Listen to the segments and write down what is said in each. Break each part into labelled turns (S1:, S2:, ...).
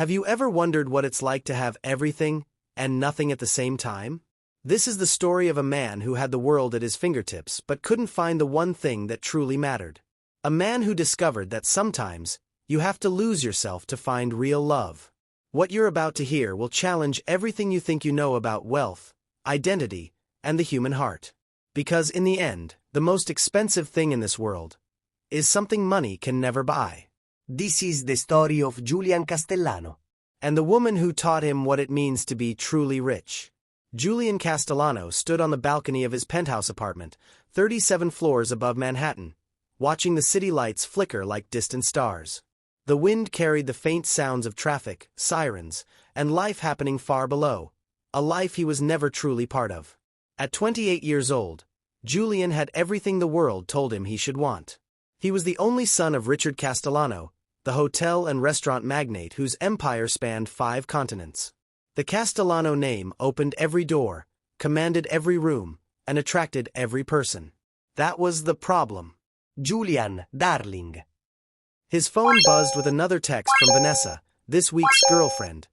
S1: Have you ever wondered what it's like to have everything and nothing at the same time? This is the story of a man who had the world at his fingertips but couldn't find the one thing that truly mattered. A man who discovered that sometimes you have to lose yourself to find real love. What you're about to hear will challenge everything you think you know about wealth, identity, and the human heart. Because in the end, the most expensive thing in this world is something money can never buy.
S2: This is the story of Julian Castellano.
S1: And the woman who taught him what it means to be truly rich. Julian Castellano stood on the balcony of his penthouse apartment, 37 floors above Manhattan, watching the city lights flicker like distant stars. The wind carried the faint sounds of traffic, sirens, and life happening far below, a life he was never truly part of. At 28 years old, Julian had everything the world told him he should want. He was the only son of Richard Castellano, the hotel and restaurant magnate whose empire spanned 5 continents. The Castellano name opened every door, commanded every room, and attracted every person. That was the problem.
S2: Julian, darling.
S1: His phone buzzed with another text from Vanessa, this week's girlfriend,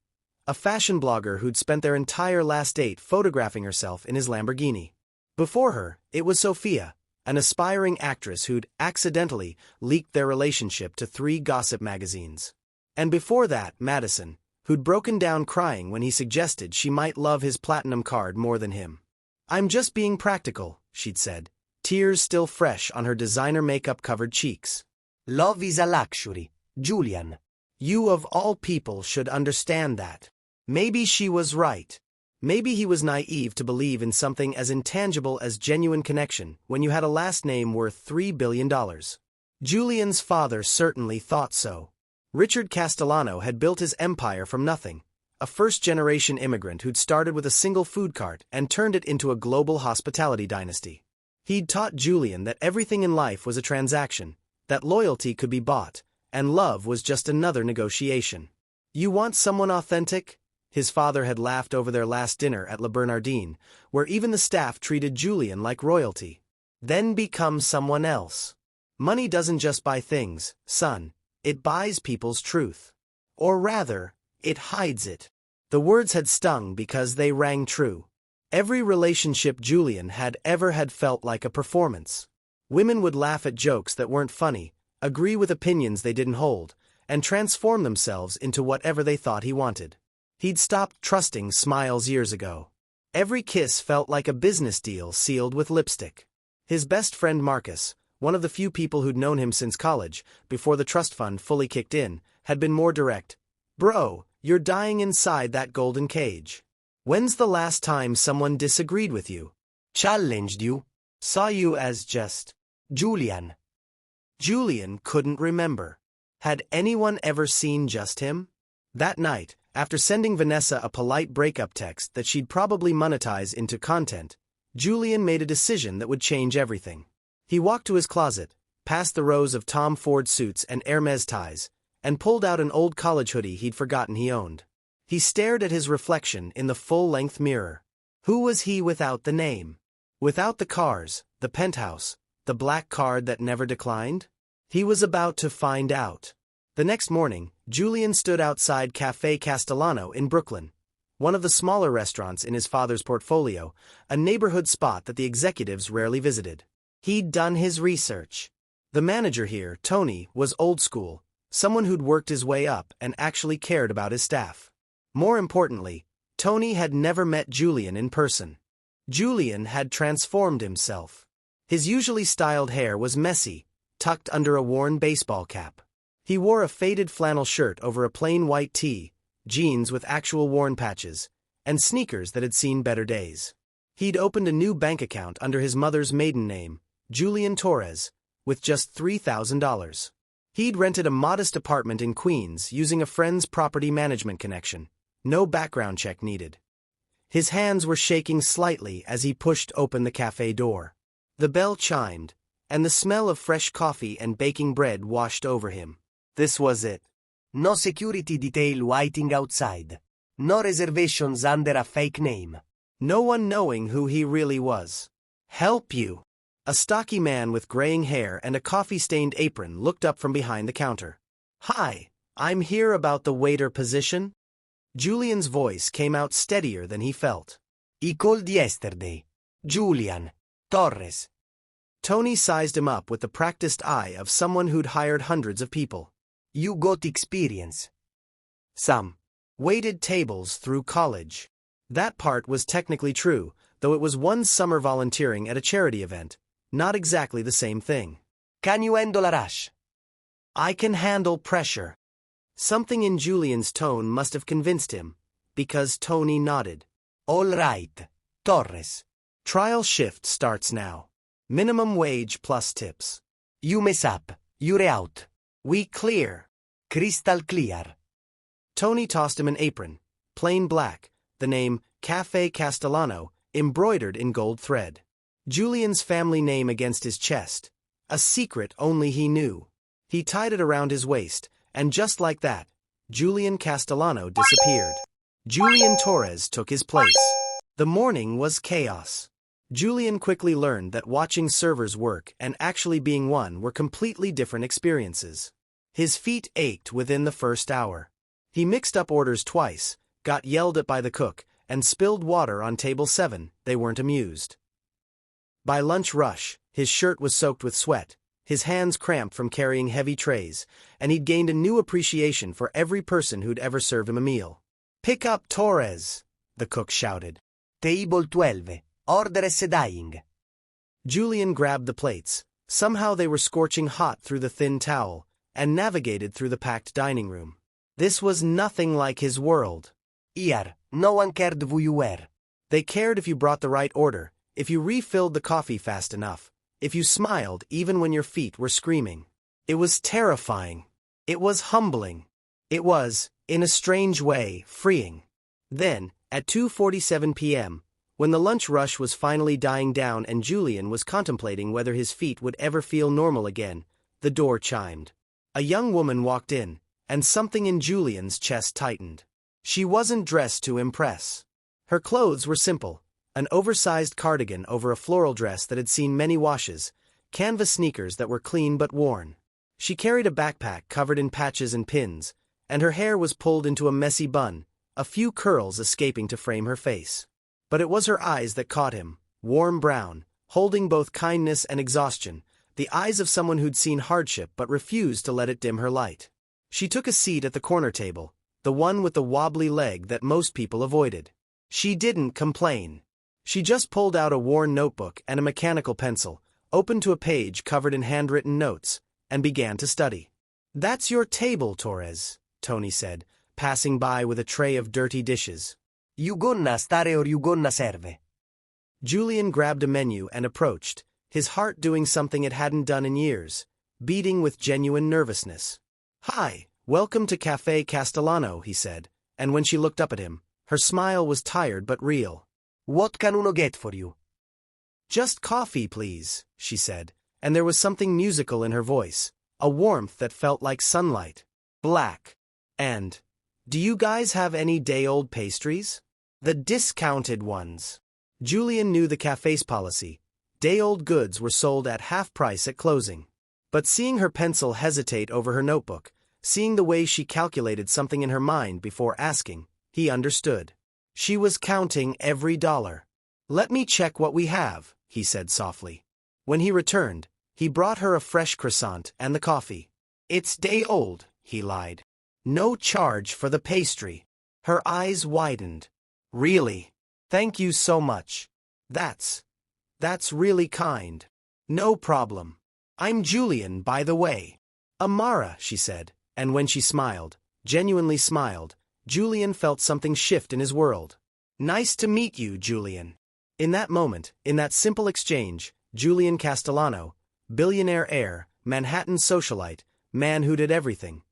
S1: a fashion blogger who'd spent their entire last date photographing herself in his Lamborghini. Before her, it was Sophia, an aspiring actress who'd accidentally leaked their relationship to 3 gossip magazines. And before that, Madison, who'd broken down crying when he suggested she might love his platinum card more than him. "I'm just being practical," she'd said, tears still fresh on her designer makeup-covered cheeks.
S2: Love is a luxury, Julian.
S1: You of all people should understand that. Maybe she was right. Maybe he was naive to believe in something as intangible as genuine connection when you had a last name worth $3 billion. Julian's father certainly thought so. Richard Castellano had built his empire from nothing, a first-generation immigrant who'd started with a single food cart and turned it into a global hospitality dynasty. He'd taught Julian that everything in life was a transaction, that loyalty could be bought, and love was just another negotiation. "You want someone authentic?" His father had laughed over their last dinner at Le Bernardin, where even the staff treated Julian like royalty. "Then become someone else. Money doesn't just buy things, son. It buys people's truth. Or rather, it hides it." The words had stung because they rang true. Every relationship Julian had ever had felt like a performance. Women would laugh at jokes that weren't funny, agree with opinions they didn't hold, and transform themselves into whatever they thought he wanted. He'd stopped trusting smiles years ago. Every kiss felt like a business deal sealed with lipstick. His best friend Marcus, one of the few people who'd known him since college, before the trust fund fully kicked in, had been more direct. "Bro, you're dying inside that golden cage. When's the last time someone disagreed with you? Challenged you? Saw you as just Julian?" Julian couldn't remember. Had anyone ever seen just him? That night, after sending Vanessa a polite breakup text that she'd probably monetize into content, Julian made a decision that would change everything. He walked to his closet, past the rows of Tom Ford suits and Hermes ties, and pulled out an old college hoodie he'd forgotten he owned. He stared at his reflection in the full-length mirror. Who was he without the name? Without the cars, the penthouse, the black card that never declined? He was about to find out. The next morning, Julian stood outside Café Castellano in Brooklyn, one of the smaller restaurants in his father's portfolio, a neighborhood spot that the executives rarely visited. He'd done his research. The manager here, Tony, was old school, someone who'd worked his way up and actually cared about his staff. More importantly, Tony had never met Julian in person. Julian had transformed himself. His usually styled hair was messy, tucked under a worn baseball cap. He wore a faded flannel shirt over a plain white tee, jeans with actual worn patches, and sneakers that had seen better days. He'd opened a new bank account under his mother's maiden name, Julian Torres, with just $3,000. He'd rented a modest apartment in Queens using a friend's property management connection. No background check needed. His hands were shaking slightly as he pushed open the cafe door. The bell chimed, and the smell of fresh coffee and baking bread washed over him. This was it.
S2: No security detail waiting outside. No reservations under a fake name.
S1: No one knowing who he really was. "Help you." A stocky man with graying hair and a coffee-stained apron looked up from behind the counter. "Hi, I'm here about the waiter position. Julian's voice came out steadier than he felt.
S2: He called yesterday. Julian. Torres.
S1: Tony sized him up with the practiced eye of someone who'd hired hundreds of people.
S2: You got experience.
S1: Some. Waited tables through college. That part was technically true, though it was one summer volunteering at a charity event. Not exactly the same thing.
S2: Can you handle a rush?
S1: I can handle pressure. Something in Julian's tone must have convinced him, because Tony nodded.
S2: All right, Torres.
S1: Trial shift starts now. Minimum wage plus tips.
S2: You mess up. You're out.
S1: We clear.
S2: Crystal clear.
S1: Tony tossed him an apron, plain black, the name Café Castellano embroidered in gold thread. Julian's family name against his chest. A secret only he knew. He tied it around his waist, and just like that, Julian Castellano disappeared. Julian Torres took his place. The morning was chaos. Julian quickly learned that watching servers work and actually being one were completely different experiences. His feet ached within the first hour. He mixed up orders twice, got yelled at by the cook, and spilled water on table 7. They weren't amused. By lunch rush, his shirt was soaked with sweat, his hands cramped from carrying heavy trays, and he'd gained a new appreciation for every person who'd ever served him a meal. Pick up Torres, the cook shouted.
S2: Table 12. Order is dying.
S1: Julian grabbed the plates. Somehow they were scorching hot through the thin towel, and navigated through the packed dining room. This was nothing like his world.
S2: Here, no one cared who you were.
S1: They cared if you brought the right order, if you refilled the coffee fast enough, if you smiled even when your feet were screaming. It was terrifying. It was humbling. It was, in a strange way, freeing. Then, at 2:47 p.m., when the lunch rush was finally dying down and Julian was contemplating whether his feet would ever feel normal again, the door chimed. A young woman walked in, and something in Julian's chest tightened. She wasn't dressed to impress. Her clothes were simple, an oversized cardigan over a floral dress that had seen many washes, canvas sneakers that were clean but worn. She carried a backpack covered in patches and pins, and her hair was pulled into a messy bun, a few curls escaping to frame her face. But it was her eyes that caught him, warm brown, holding both kindness and exhaustion, the eyes of someone who'd seen hardship but refused to let it dim her light. She took a seat at the corner table, the one with the wobbly leg that most people avoided. She didn't complain. She just pulled out a worn notebook and a mechanical pencil, opened to a page covered in handwritten notes, and began to study. That's your table, Torres, Tony said, passing by with a tray of dirty dishes.
S2: You gonna stare or you gonna serve?
S1: Julian grabbed a menu and approached, his heart doing something it hadn't done in years, beating with genuine nervousness. Hi, welcome to Café Castellano, he said, and when she looked up at him, her smile was tired but real.
S2: What can uno get for you?
S1: Just coffee, please, she said, and there was something musical in her voice, a warmth that felt like sunlight. Black. And, do you guys have any day-old pastries? The discounted ones. Julian knew the cafe's policy. Day-old goods were sold at half price at closing. But seeing her pencil hesitate over her notebook, seeing the way she calculated something in her mind before asking, he understood. She was counting every dollar. Let me check what we have, he said softly. When he returned, he brought her a fresh croissant and the coffee. It's day-old, he lied. No charge for the pastry. Her eyes widened. Really? Thank you so much. That's really kind. No problem. I'm Julian, by the way. Amara, she said, and when she smiled, genuinely smiled, Julian felt something shift in his world. Nice to meet you, Julian. In that moment, in that simple exchange, Julian Castellano, billionaire heir, Manhattan socialite, man who did everything,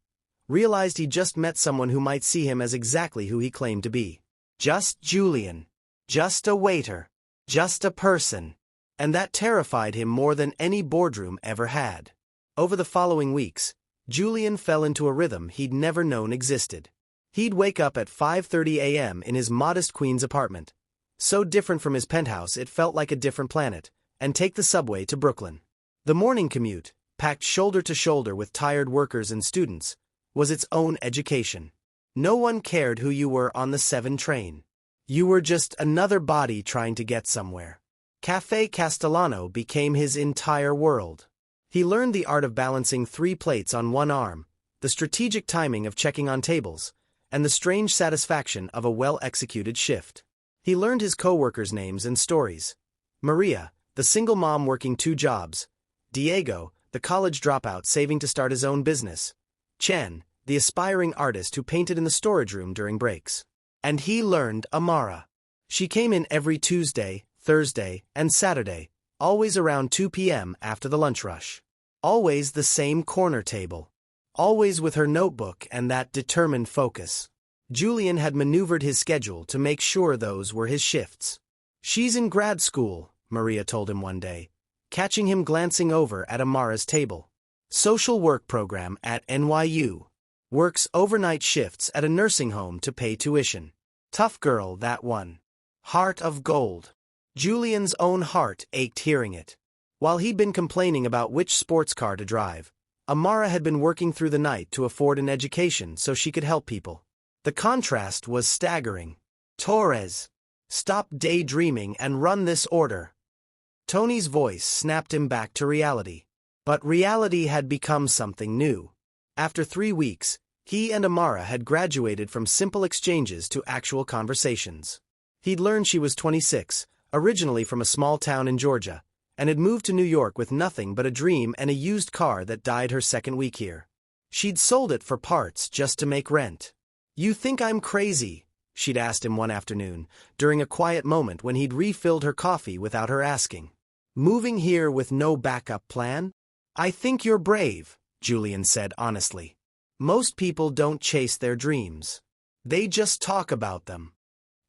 S1: realized he just met someone who might see him as exactly who he claimed to be. Just Julian. Just a waiter. Just a person. And that terrified him more than any boardroom ever had. Over the following weeks, Julian fell into a rhythm he'd never known existed. He'd wake up at 5:30 a.m. in his modest Queens apartment, so different from his penthouse it felt like a different planet, and take the subway to Brooklyn. The morning commute, packed shoulder to shoulder with tired workers and students, was its own education. No one cared who you were on the 7 train. You were just another body trying to get somewhere. Café Castellano became his entire world. He learned the art of balancing 3 plates on one arm, the strategic timing of checking on tables, and the strange satisfaction of a well-executed shift. He learned his co-workers' names and stories. Maria, the single mom working 2 jobs. Diego, the college dropout saving to start his own business. Chen, the aspiring artist who painted in the storage room during breaks. And he learned Amara. She came in every Tuesday, Thursday, and Saturday, always around 2 p.m. after the lunch rush. Always the same corner table. Always with her notebook and that determined focus. Julian had maneuvered his schedule to make sure those were his shifts. "She's in grad school," Maria told him one day, catching him glancing over at Amara's table. "Social work program at NYU. Works overnight shifts at a nursing home to pay tuition. Tough girl, that one. Heart of gold." Julian's own heart ached hearing it. While he'd been complaining about which sports car to drive, Amara had been working through the night to afford an education so she could help people. The contrast was staggering. "Torres, stop daydreaming and run this order." Tony's voice snapped him back to reality. But reality had become something new. After 3 weeks, he and Amara had graduated from simple exchanges to actual conversations. He'd learned she was 26, originally from a small town in Georgia, and had moved to New York with nothing but a dream and a used car that died her second week here. She'd sold it for parts just to make rent. "You think I'm crazy?" she'd asked him one afternoon, during a quiet moment when he'd refilled her coffee without her asking. "Moving here with no backup plan?" "I think you're brave," Julian said honestly. "Most people don't chase their dreams. They just talk about them."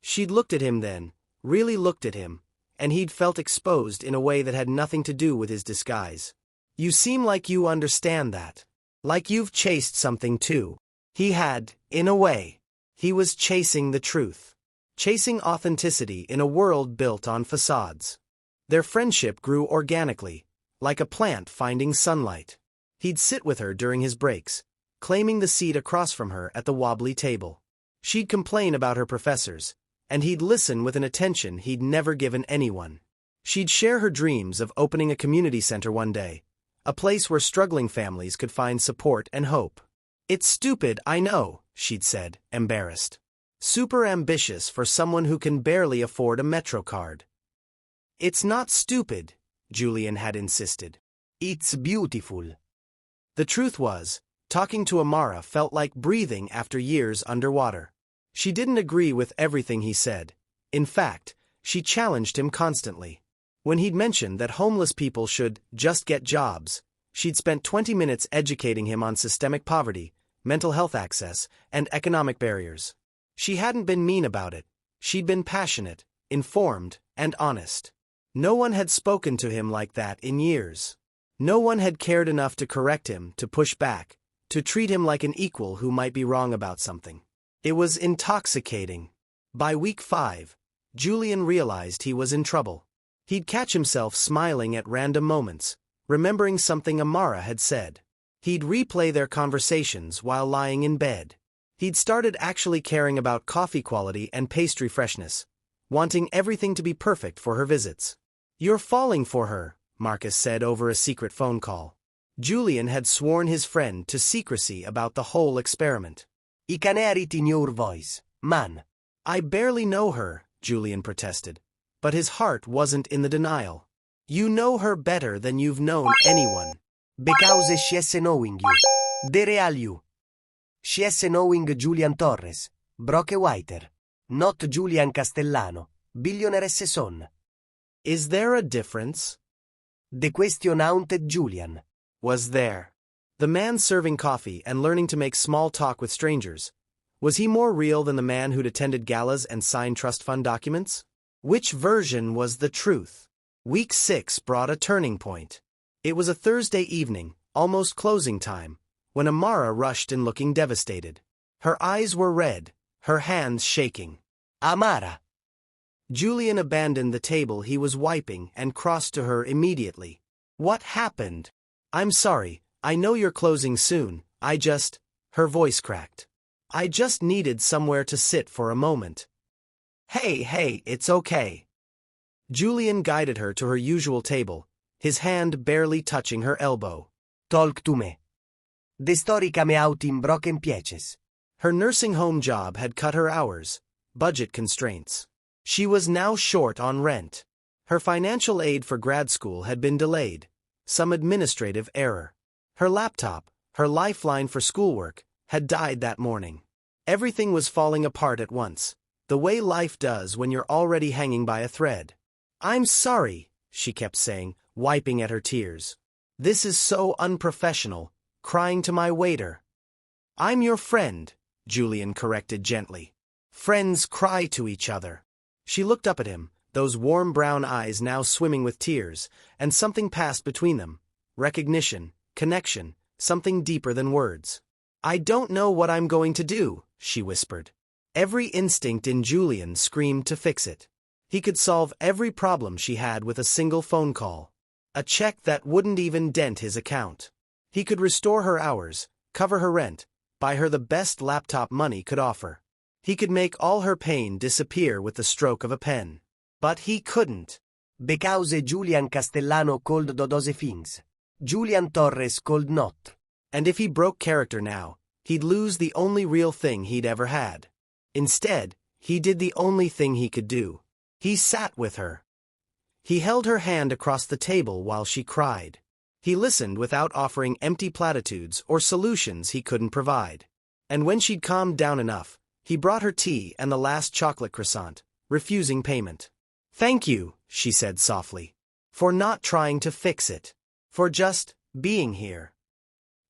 S1: She'd looked at him then, really looked at him, and he'd felt exposed in a way that had nothing to do with his disguise. "You seem like you understand that. Like you've chased something too." He had, in a way. He was chasing the truth. Chasing authenticity in a world built on facades. Their friendship grew organically, like a plant finding sunlight. He'd sit with her during his breaks, claiming the seat across from her at the wobbly table. She'd complain about her professors, and he'd listen with an attention he'd never given anyone. She'd share her dreams of opening a community center one day, a place where struggling families could find support and hope. "It's stupid, I know," she'd said, embarrassed. "Super ambitious for someone who can barely afford a Metro card." "It's not stupid," Julian had insisted. "It's beautiful." The truth was, talking to Amara felt like breathing after years underwater. She didn't agree with everything he said. In fact, she challenged him constantly. When he'd mentioned that homeless people should just get jobs, she'd spent 20 minutes educating him on systemic poverty, mental health access, and economic barriers. She hadn't been mean about it. She'd been passionate, informed, and honest. No one had spoken to him like that in years. No one had cared enough to correct him, to push back, to treat him like an equal who might be wrong about something. It was intoxicating. By week 5, Julian realized he was in trouble. He'd catch himself smiling at random moments, remembering something Amara had said. He'd replay their conversations while lying in bed. He'd started actually caring about coffee quality and pastry freshness, wanting everything to be perfect for her visits. "You're falling for her," Marcus said over a secret phone call. Julian had sworn his friend to secrecy about the whole experiment.
S2: I can hear it in your voice, man.
S1: "I barely know her," Julian protested, but his heart wasn't in the denial. "You know her better than you've known anyone."
S2: "Because she has knowing you. The real you. She has knowing Julian Torres, Broke Waitre, not Julian Castellano, Billionaire son."
S1: "Is there a difference?"
S2: The question haunted Julian.
S1: Was there? The man serving coffee and learning to make small talk with strangers. Was he more real than the man who'd attended galas and signed trust fund documents? Which version was the truth? Week 6 brought a turning point. It was a Thursday evening, almost closing time, when Amara rushed in looking devastated. Her eyes were red, her hands shaking.
S2: "Amara!"
S1: Julian abandoned the table he was wiping and crossed to her immediately. "What happened?" "I'm sorry, I know you're closing soon, Her voice cracked. I just needed somewhere to sit for a moment. Hey, it's okay. Julian guided her to her usual table, his hand barely touching her elbow.
S2: Talk to me. The story came out in broken pieces.
S1: Her nursing home job had cut her hours, budget constraints. She was now short on rent. Her financial aid for grad school had been delayed, some administrative error. Her laptop, her lifeline for schoolwork, had died that morning. Everything was falling apart at once, the way life does when you're already hanging by a thread. I'm sorry, she kept saying, wiping at her tears. This is so unprofessional, crying to my waiter. I'm your friend, Julian corrected gently. Friends cry to each other. She looked up at him, those warm brown eyes now swimming with tears, and something passed between them. Recognition, connection, something deeper than words. I don't know what I'm going to do, she whispered. Every instinct in Julian screamed to fix it. He could solve every problem she had with a single phone call. A check that wouldn't even dent his account. He could restore her hours, cover her rent, buy her the best laptop money could offer. He could make all her pain disappear with the stroke of a pen. But he couldn't.
S2: Because Julian Castellano called those things. Julian Torres called not.
S1: And if he broke character now, he'd lose the only real thing he'd ever had. Instead, he did the only thing he could do. He sat with her. He held her hand across the table while she cried. He listened without offering empty platitudes or solutions he couldn't provide. And when she'd calmed down enough, he brought her tea and the last chocolate croissant, refusing payment. Thank you, she said softly, for not trying to fix it, for just being here.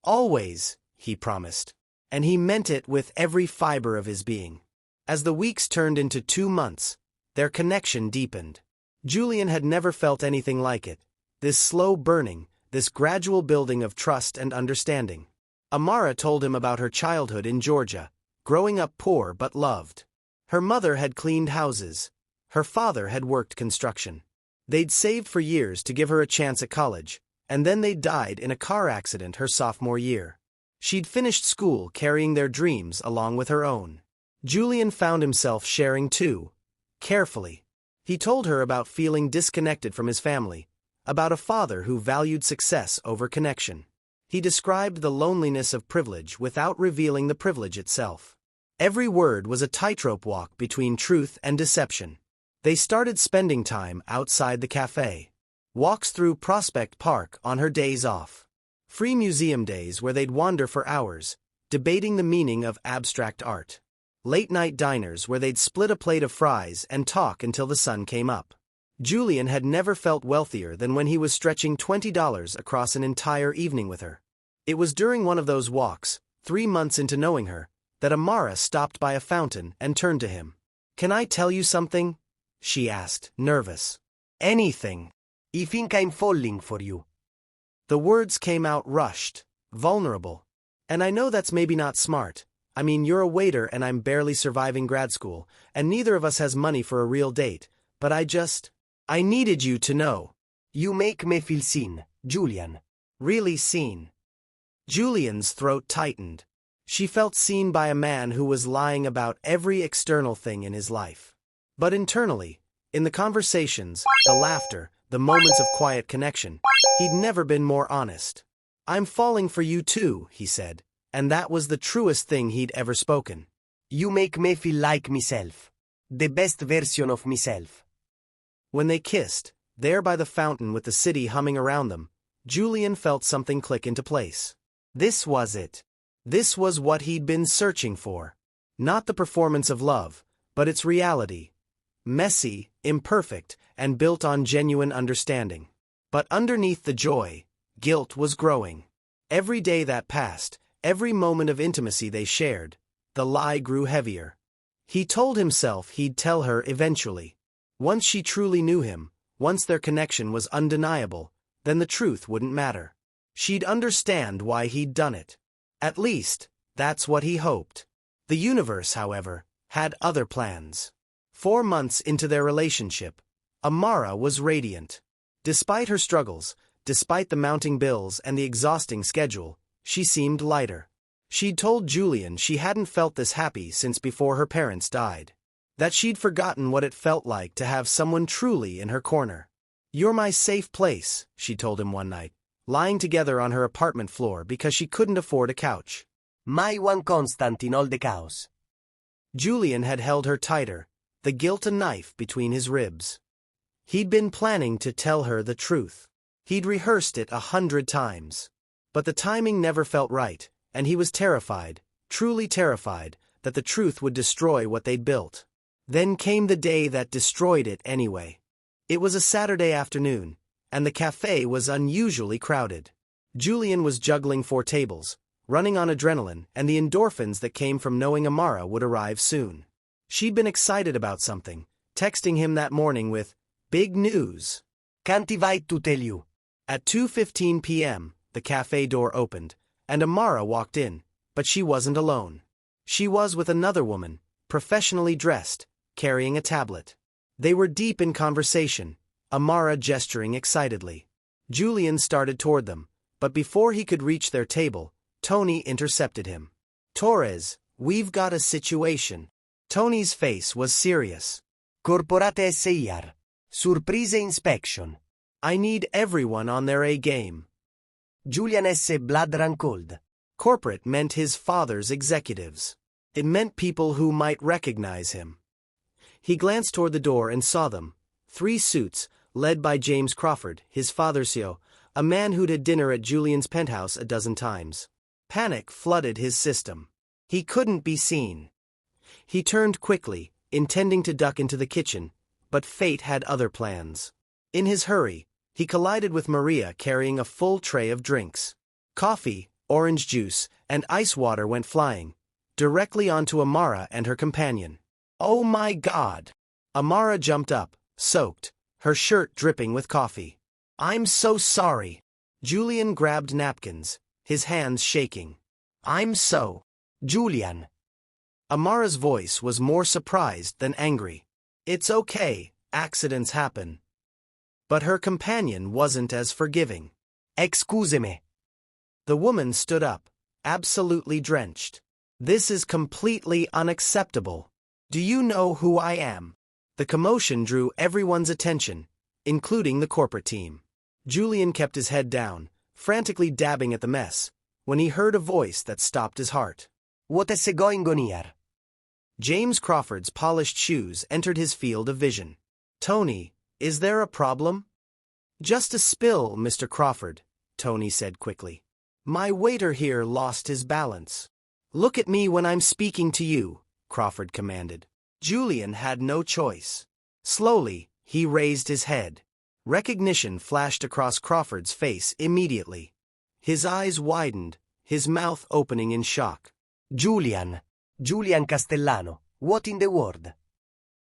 S1: Always, he promised, and he meant it with every fiber of his being. As the weeks turned into 2 months, their connection deepened. Julian had never felt anything like it, this slow burning, this gradual building of trust and understanding. Amara told him about her childhood in Georgia, growing up poor but loved. Her mother had cleaned houses. Her father had worked construction. They'd saved for years to give her a chance at college, and then they died in a car accident her sophomore year. She'd finished school carrying their dreams along with her own. Julian found himself sharing too, carefully. He told her about feeling disconnected from his family, about a father who valued success over connection. He described the loneliness of privilege without revealing the privilege itself. Every word was a tightrope walk between truth and deception. They started spending time outside the cafe. Walks through Prospect Park on her days off. Free museum days where they'd wander for hours, debating the meaning of abstract art. Late-night diners where they'd split a plate of fries and talk until the sun came up. Julian had never felt wealthier than when he was stretching $20 across an entire evening with her. It was during one of those walks, 3 months into knowing her, that Amara stopped by a fountain and turned to him. Can I tell you something? She asked, nervous. Anything.
S2: I think I'm falling for you.
S1: The words came out rushed, vulnerable. And I know that's maybe not smart. I mean, you're a waiter and I'm barely surviving grad school, and neither of us has money for a real date, but I needed you to know.
S2: You make me feel seen, Julian.
S1: Really seen. Julian's throat tightened. She felt seen by a man who was lying about every external thing in his life. But internally, in the conversations, the laughter, the moments of quiet connection, he'd never been more honest. I'm falling for you too, he said, and that was the truest thing he'd ever spoken.
S2: You make me feel like myself. The best version of myself.
S1: When they kissed, there by the fountain with the city humming around them, Julian felt something click into place. This was it. This was what he'd been searching for. Not the performance of love, but its reality. Messy, imperfect, and built on genuine understanding. But underneath the joy, guilt was growing. Every day that passed, every moment of intimacy they shared, the lie grew heavier. He told himself he'd tell her eventually. Once she truly knew him, once their connection was undeniable, then the truth wouldn't matter. She'd understand why he'd done it. At least, that's what he hoped. The universe, however, had other plans. 4 months into their relationship, Amara was radiant. Despite her struggles, despite the mounting bills and the exhausting schedule, she seemed lighter. She'd told Julian she hadn't felt this happy since before her parents died. That she'd forgotten what it felt like to have someone truly in her corner. "You're my safe place," she told him one night, lying together on her apartment floor because she couldn't afford a couch.
S2: My one constant in all the chaos.
S1: Julian had held her tighter, the guilt a knife between his ribs. He'd been planning to tell her the truth. He'd rehearsed it 100 times. But the timing never felt right, and he was terrified, truly terrified, that the truth would destroy what they'd built. Then came the day that destroyed it anyway. It was a Saturday afternoon, and the cafe was unusually crowded. Julian was juggling 4 tables, running on adrenaline and the endorphins that came from knowing Amara would arrive soon. She'd been excited about something, texting him that morning with, "Big news."
S2: Can't wait to tell you.
S1: At 2:15 p.m., the cafe door opened, and Amara walked in, but she wasn't alone. She was with another woman, professionally dressed, carrying a tablet. They were deep in conversation, Amara gesturing excitedly. Julian started toward them, but before he could reach their table, Tony intercepted him. "Torres, we've got a situation." Tony's face was serious.
S2: Corporate SIR. Surprise inspection.
S1: "I need everyone on their A game."
S2: Julian S. blood ran cold.
S1: Corporate meant his father's executives. It meant people who might recognize him. He glanced toward the door and saw them. 3 suits, led by James Crawford, his father's CEO, a man who'd had dinner at Julian's penthouse a dozen times. Panic flooded his system. He couldn't be seen. He turned quickly, intending to duck into the kitchen, but fate had other plans. In his hurry, he collided with Maria carrying a full tray of drinks. Coffee, orange juice, and ice water went flying, directly onto Amara and her companion. "Oh my God!" Amara jumped up, soaked, her shirt dripping with coffee. "I'm so sorry." Julian grabbed napkins, his hands shaking. "I'm so..."
S2: Julian.
S1: Amara's voice was more surprised than angry. "It's okay, accidents happen." But her companion wasn't as forgiving.
S2: Excuse me.
S1: The woman stood up, absolutely drenched. "This is completely unacceptable. Do you know who I am?" The commotion drew everyone's attention, including the corporate team. Julian kept his head down, frantically dabbing at the mess, when he heard a voice that stopped his heart.
S2: What is going on here?
S1: James Crawford's polished shoes entered his field of vision. "Tony, is there a problem?" "Just a spill, Mr. Crawford," Tony said quickly. "My waiter here lost his balance." "Look at me when I'm speaking to you," Crawford commanded. Julian had no choice. Slowly, he raised his head. Recognition flashed across Crawford's face immediately. His eyes widened, his mouth opening in shock.
S2: Julian Castellano, what in the world?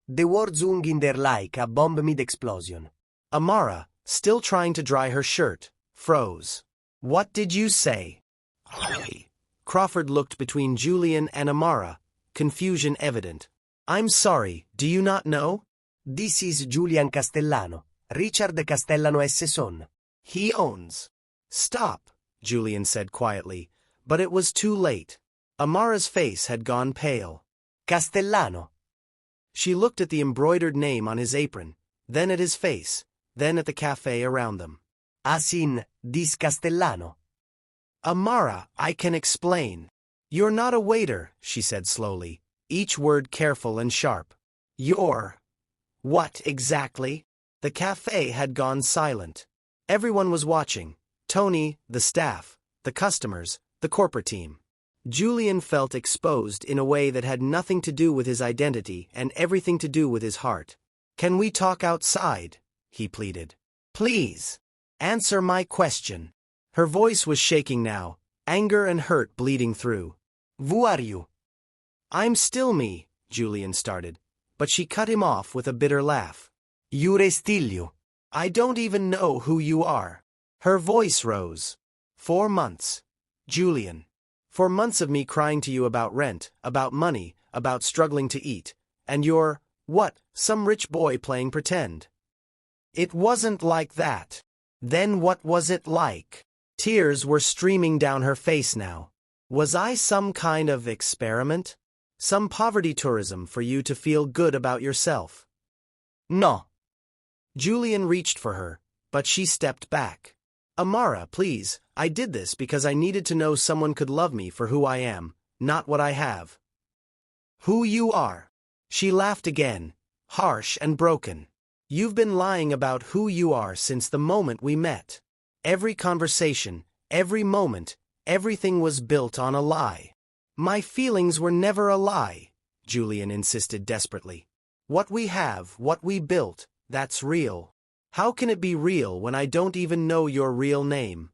S2: The words hung in there like a bomb mid-explosion.
S1: Amara, still trying to dry her shirt, froze. "What did you say?" Crawford looked between Julian and Amara, confusion evident. "I'm sorry, do you not know?"
S2: This is Julian Castellano, Richard Castellano S. son.
S1: He owns. "Stop," Julian said quietly, but it was too late. Amara's face had gone pale.
S2: Castellano.
S1: She looked at the embroidered name on his apron, then at his face, then at the cafe around them.
S2: As in, this Castellano.
S1: "Amara, I can explain." "You're not a waiter," she said slowly, each word careful and sharp. "You're..." "What exactly?" The cafe had gone silent. Everyone was watching. Tony, the staff, the customers, the corporate team. Julian felt exposed in a way that had nothing to do with his identity and everything to do with his heart. "Can we talk outside?" he pleaded. "Please, answer my question." Her voice was shaking now, anger and hurt bleeding through.
S2: Who are you?
S1: "I'm still me," Julian started, but she cut him off with a bitter laugh.
S2: You're still you.
S1: "I don't even know who you are." Her voice rose. 4 months. Julian. 4 months of me crying to you about rent, about money, about struggling to eat. And you're, what, some rich boy playing pretend. It wasn't like that. Then what was it like? Tears were streaming down her face now. Was I some kind of experiment? Some poverty tourism for you to feel good about yourself?
S2: No.
S1: Julian reached for her, but she stepped back. Amara, please, I did this because I needed to know someone could love me for who I am, not what I have. Who you are. She laughed again, harsh and broken. You've been lying about who you are since the moment we met. Every conversation, every moment, everything was built on a lie. My feelings were never a lie, Julian insisted desperately. What we have, what we built, that's real. How can it be real when I don't even know your real name?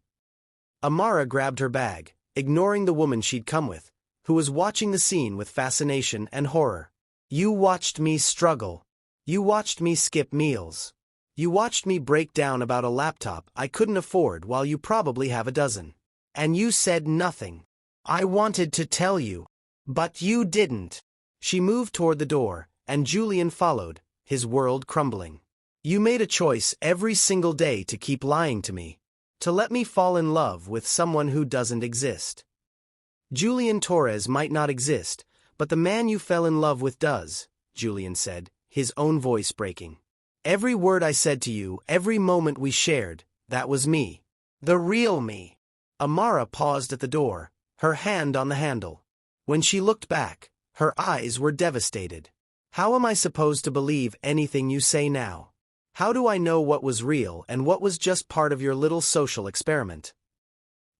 S1: Amara grabbed her bag, ignoring the woman she'd come with, who was watching the scene with fascination and horror. You watched me struggle. You watched me skip meals. You watched me break down about a laptop I couldn't afford while you probably have a dozen. And you said nothing. I wanted to tell you. But you didn't. She moved toward the door, and Julian followed, his world crumbling. You made a choice every single day to keep lying to me, to let me fall in love with someone who doesn't exist. Julian Torres might not exist, but the man you fell in love with does, Julian said, his own voice breaking. Every word I said to you, every moment we shared, that was me. The real me. Amara paused at the door, her hand on the handle. When she looked back, her eyes were devastated. How am I supposed to believe anything you say now? How do I know what was real and what was just part of your little social experiment?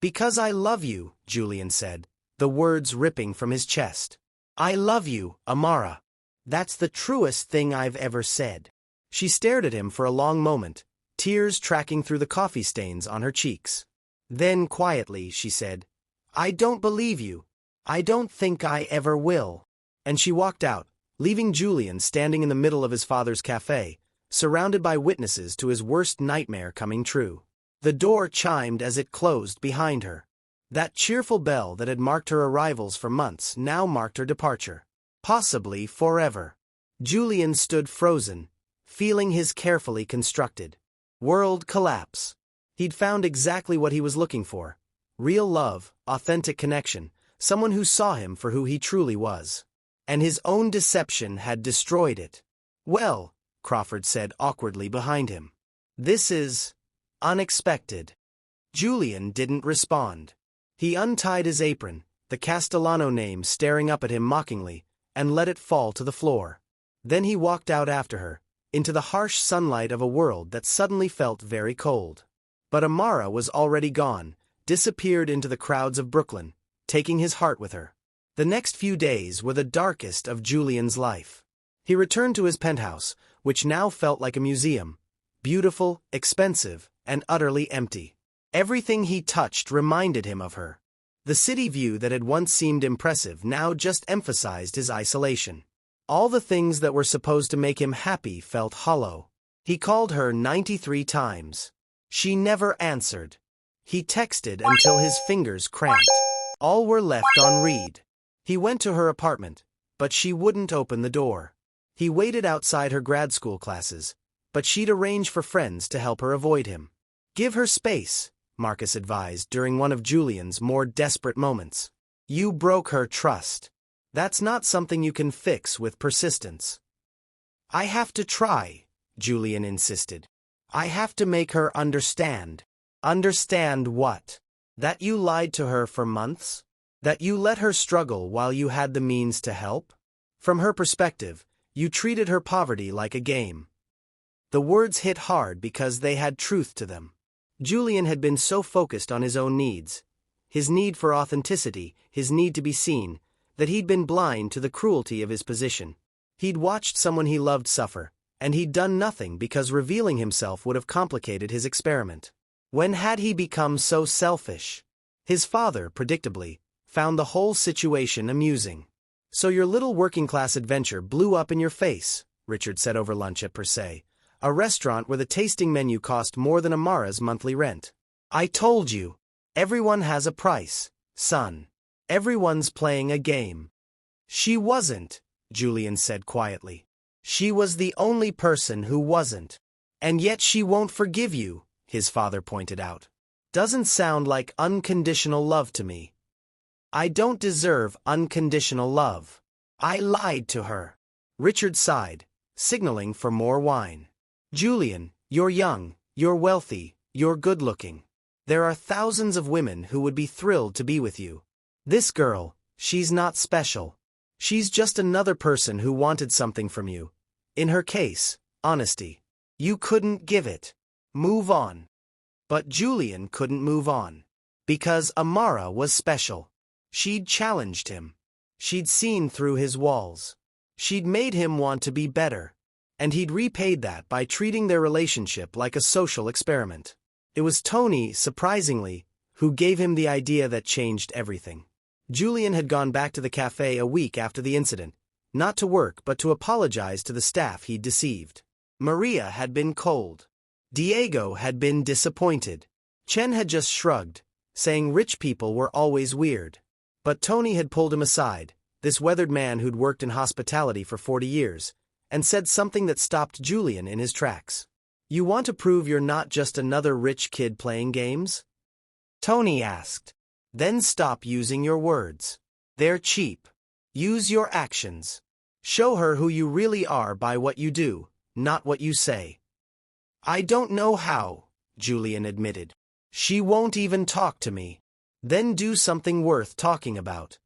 S1: Because I love you, Julian said, the words ripping from his chest. I love you, Amara. That's the truest thing I've ever said. She stared at him for a long moment, tears tracking through the coffee stains on her cheeks. Then quietly she said, I don't believe you. I don't think I ever will. And she walked out, leaving Julian standing in the middle of his father's cafe, surrounded by witnesses to his worst nightmare coming true. The door chimed as it closed behind her. That cheerful bell that had marked her arrivals for months now marked her departure. Possibly forever. Julian stood frozen, feeling his carefully constructed world collapse. He'd found exactly what he was looking for. Real love, authentic connection, someone who saw him for who he truly was. And his own deception had destroyed it. Well, Crawford said awkwardly behind him. This is unexpected. Julian didn't respond. He untied his apron, the Castellano name staring up at him mockingly, and let it fall to the floor. Then he walked out after her, into the harsh sunlight of a world that suddenly felt very cold. But Amara was already gone, disappeared into the crowds of Brooklyn, taking his heart with her. The next few days were the darkest of Julian's life. He returned to his penthouse, which now felt like a museum, beautiful, expensive, and utterly empty. Everything he touched reminded him of her. The city view that had once seemed impressive now just emphasized his isolation. All the things that were supposed to make him happy felt hollow. He called her 93 times. She never answered. He texted until his fingers cramped. All were left on read. He went to her apartment, but she wouldn't open the door. He waited outside her grad school classes, but she'd arrange for friends to help her avoid him. Give her space, Marcus advised during one of Julian's more desperate moments. You broke her trust. That's not something you can fix with persistence. I have to try, Julian insisted. I have to make her understand. Understand what? That you lied to her for months? That you let her struggle while you had the means to help? From her perspective, you treated her poverty like a game. The words hit hard because they had truth to them. Julian had been so focused on his own needs, his need for authenticity, his need to be seen, that he'd been blind to the cruelty of his position. He'd watched someone he loved suffer, and he'd done nothing because revealing himself would have complicated his experiment. When had he become so selfish? His father, predictably, found the whole situation amusing. So your little working-class adventure blew up in your face, Richard said over lunch at Per Se, a restaurant where the tasting menu cost more than Amara's monthly rent. I told you. Everyone has a price, son. Everyone's playing a game. She wasn't, Julian said quietly. She was the only person who wasn't. And yet she won't forgive you, his father pointed out. Doesn't sound like unconditional love to me. I don't deserve unconditional love. I lied to her. Richard sighed, signaling for more wine. Julian, you're young, you're wealthy, you're good-looking. There are thousands of women who would be thrilled to be with you. This girl, she's not special. She's just another person who wanted something from you. In her case, honesty. You couldn't give it. Move on. But Julian couldn't move on. Because Amara was special. She'd challenged him. She'd seen through his walls. She'd made him want to be better. And he'd repaid that by treating their relationship like a social experiment. It was Tony, surprisingly, who gave him the idea that changed everything. Julian had gone back to the cafe a week after the incident, not to work but to apologize to the staff he'd deceived. Maria had been cold. Diego had been disappointed. Chen had just shrugged, saying rich people were always weird. But Tony had pulled him aside, this weathered man who'd worked in hospitality for 40 years, and said something that stopped Julian in his tracks. You want to prove you're not just another rich kid playing games? Tony asked. Then stop using your words. They're cheap. Use your actions. Show her who you really are by what you do, not what you say. I don't know how, Julian admitted. She won't even talk to me. Then do something worth talking about.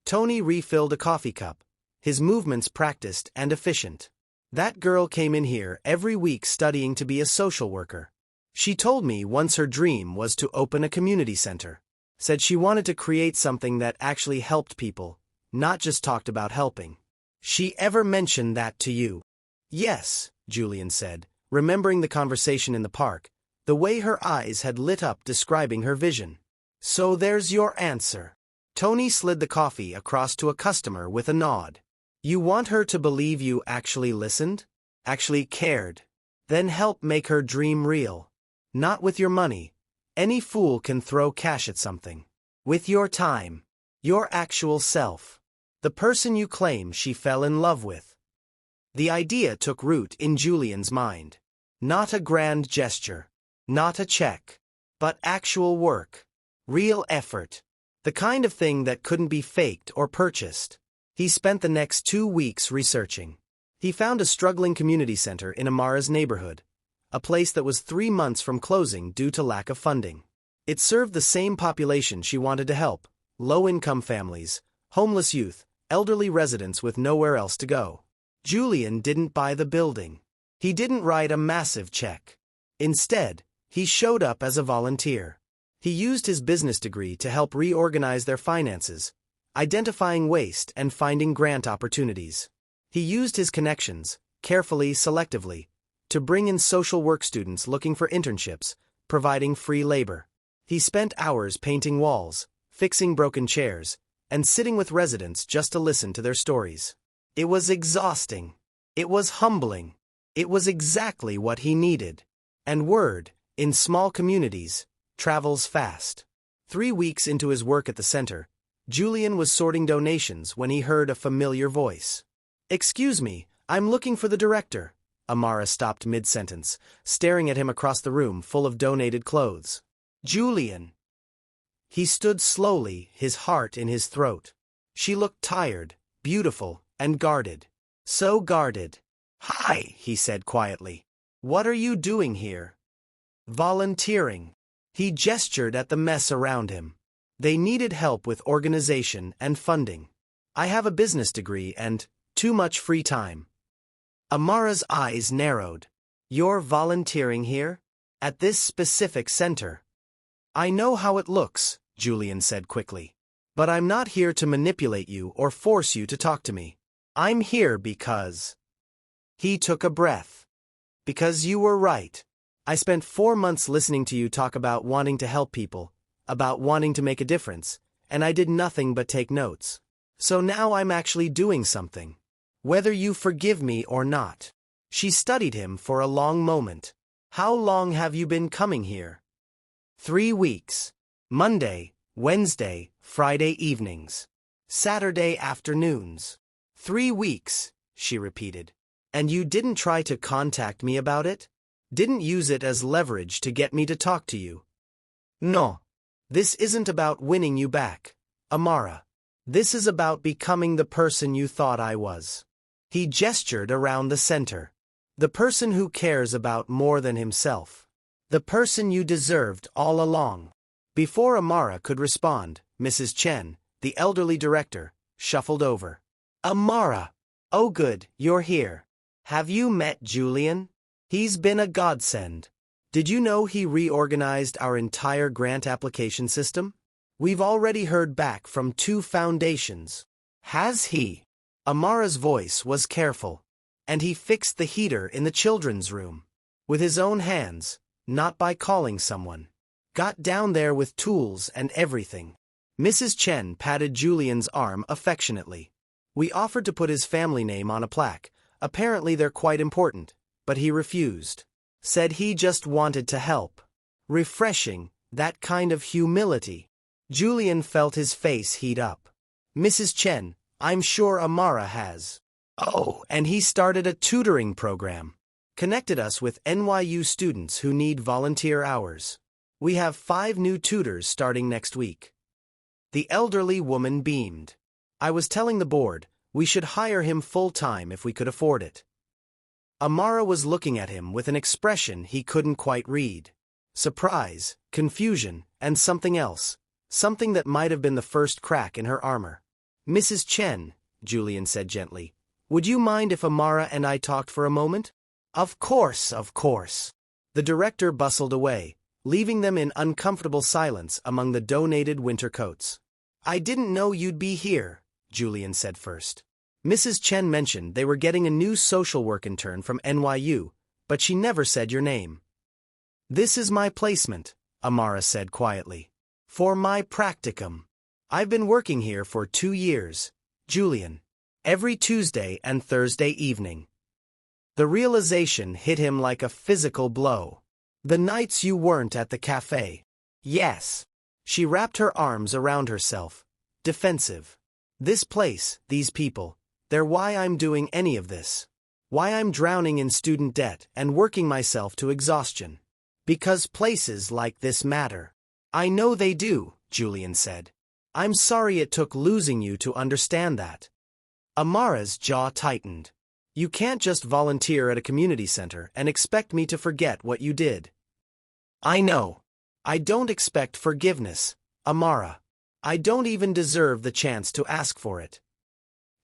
S1: Tony refilled a coffee cup, his movements practiced and efficient. That girl came in here every week studying to be a social worker. She told me once her dream was to open a community center. Said she wanted to create something that actually helped people, not just talked about helping. She ever mentioned that to you? Yes, Julian said, remembering the conversation in the park, the way her eyes had lit up describing her vision. So there's your answer. Tony slid the coffee across to a customer with a nod. You want her to believe you actually listened? Actually cared? Then help make her dream real. Not with your money. Any fool can throw cash at something. With your time. Your actual self. The person you claim she fell in love with. The idea took root in Julian's mind. Not a grand gesture. Not a check. But actual work. Real effort. The kind of thing that couldn't be faked or purchased. He spent the next 2 weeks researching. He found a struggling community center in Amara's neighborhood, a place that was 3 months from closing due to lack of funding. It served the same population she wanted to help: low-income families, homeless youth, elderly residents with nowhere else to go. Julian didn't buy the building. He didn't write a massive check. Instead, he showed up as a volunteer. He used his business degree to help reorganize their finances, identifying waste and finding grant opportunities. He used his connections, carefully, selectively, to bring in social work students looking for internships, providing free labor. He spent hours painting walls, fixing broken chairs, and sitting with residents just to listen to their stories. It was exhausting. It was humbling. It was exactly what he needed. And word, in small communities, travels fast. 3 weeks into his work at the center, Julian was sorting donations when he heard a familiar voice. Excuse me, I'm looking for the director. Amara stopped mid-sentence, staring at him across the room full of donated clothes. Julian. He stood slowly, his heart in his throat. She looked tired, beautiful, and guarded. So guarded. Hi, he said quietly. What are you doing here? Volunteering. He gestured at the mess around him. They needed help with organization and funding. I have a business degree and too much free time. Amara's eyes narrowed. You're volunteering here? At this specific center? I know how it looks, Julian said quickly. But I'm not here to manipulate you or force you to talk to me. I'm here because... He took a breath. Because you were right. I spent 4 months listening to you talk about wanting to help people, about wanting to make a difference, and I did nothing but take notes. So now I'm actually doing something. Whether you forgive me or not. She studied him for a long moment. How long have you been coming here? 3 weeks. Monday, Wednesday, Friday evenings. Saturday afternoons. 3 weeks, she repeated. And you didn't try to contact me about it? Didn't use it as leverage to get me to talk to you? No. This isn't about winning you back. Amara. This is about becoming the person you thought I was. He gestured around the center. The person who cares about more than himself. The person you deserved all along. Before Amara could respond, Mrs. Chen, the elderly director, shuffled over. Amara! Oh good, you're here. Have you met Julian? He's been a godsend. Did you know he reorganized our entire grant application system? We've already heard back from 2 foundations. Has he? Amara's voice was careful. And he fixed the heater in the children's room. With his own hands, not by calling someone. Got down there with tools and everything. Mrs. Chen patted Julian's arm affectionately. We offered to put his family name on a plaque. Apparently they're quite important, but he refused. Said he just wanted to help. Refreshing, that kind of humility. Julian felt his face heat up. Mrs. Chen, I'm sure Amara has. Oh, and he started a tutoring program. Connected us with NYU students who need volunteer hours. We have 5 new tutors starting next week. The elderly woman beamed. I was telling the board, we should hire him full-time if we could afford it. Amara was looking at him with an expression he couldn't quite read. Surprise, confusion, and something else. Something that might have been the first crack in her armor. Mrs. Chen, Julian said gently, would you mind if Amara and I talked for a moment? Of course, of course. The director bustled away, leaving them in uncomfortable silence among the donated winter coats. I didn't know you'd be here, Julian said first. Mrs. Chen mentioned they were getting a new social work intern from NYU, but she never said your name. This is my placement, Amara said quietly. For my practicum. I've been working here for 2 years, Julian. Every Tuesday and Thursday evening. The realization hit him like a physical blow. The nights you weren't at the cafe. Yes. She wrapped her arms around herself. Defensive. This place, these people, they're why I'm doing any of this. Why I'm drowning in student debt and working myself to exhaustion. Because places like this matter. I know they do, Julian said. I'm sorry it took losing you to understand that. Amara's jaw tightened. You can't just volunteer at a community center and expect me to forget what you did. I know. I don't expect forgiveness, Amara. I don't even deserve the chance to ask for it.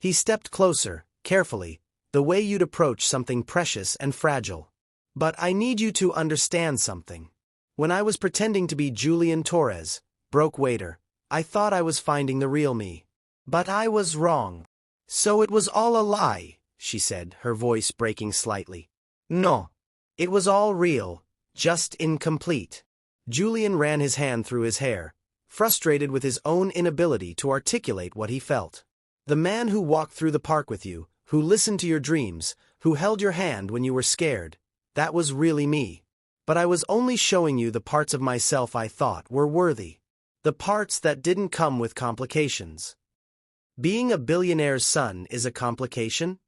S1: He stepped closer, carefully, the way you'd approach something precious and fragile. But I need you to understand something. When I was pretending to be Julian Torres, broke waiter, I thought I was finding the real me. But I was wrong. So it was all a lie, she said, her voice breaking slightly. No. It was all real, just incomplete. Julian ran his hand through his hair, frustrated with his own inability to articulate what he felt. The man who walked through the park with you, who listened to your dreams, who held your hand when you were scared, that was really me. But I was only showing you the parts of myself I thought were worthy. The parts that didn't come with complications. Being a billionaire's son is a complication?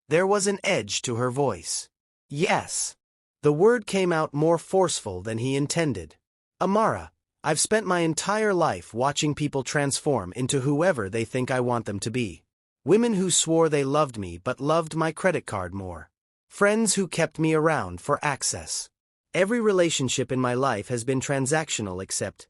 S1: There was an edge to her voice. Yes. The word came out more forceful than he intended. Amara, I've spent my entire life watching people transform into whoever they think I want them to be. Women who swore they loved me but loved my credit card more. Friends who kept me around for access. Every relationship in my life has been transactional except,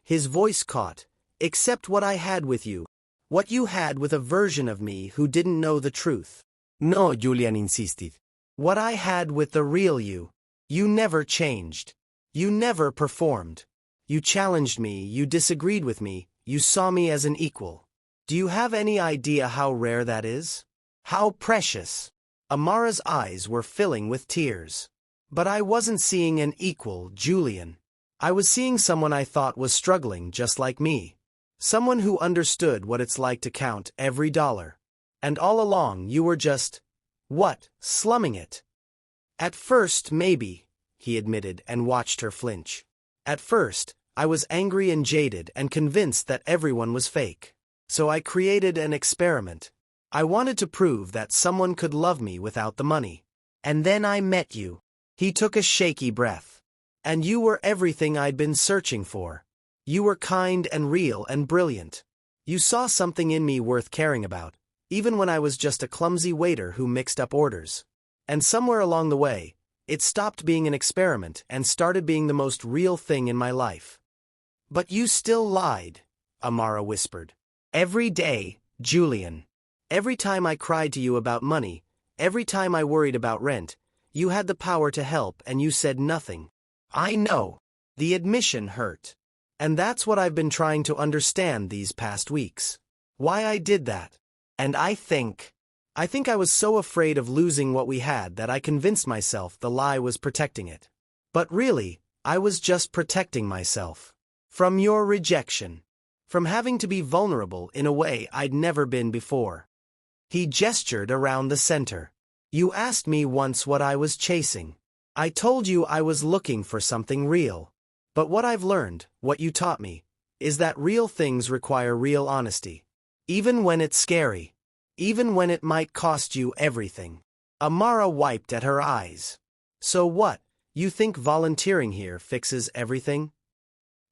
S1: his voice caught, except what I had with you. What you had with a version of me who didn't know the truth. No, Julian insisted. What I had with the real you. You never changed. You never performed. You challenged me, you disagreed with me, you saw me as an equal. Do you have any idea how rare that is? How precious? Amara's eyes were filling with tears. But I wasn't seeing an equal, Julian. I was seeing someone I thought was struggling just like me. Someone who understood what it's like to count every dollar. And all along you were just, slumming it. At first, maybe, he admitted and watched her flinch. At first, I was angry and jaded and convinced that everyone was fake. So I created an experiment. I wanted to prove that someone could love me without the money. And then I met you. He took a shaky breath. And you were everything I'd been searching for. You were kind and real and brilliant. You saw something in me worth caring about, even when I was just a clumsy waiter who mixed up orders. And somewhere along the way, it stopped being an experiment and started being the most real thing in my life. But you still lied, Amara whispered. Every day, Julian. Every time I cried to you about money, every time I worried about rent, you had the power to help and you said nothing. I know. The admission hurt. And that's what I've been trying to understand these past weeks. Why I did that. And I think I was so afraid of losing what we had that I convinced myself the lie was protecting it. But really, I was just protecting myself. From your rejection. From having to be vulnerable in a way I'd never been before. He gestured around the center. You asked me once what I was chasing. I told you I was looking for something real. But what I've learned, what you taught me, is that real things require real honesty. Even when it's scary. Even when it might cost you everything. Amara wiped at her eyes. So what, you think volunteering here fixes everything?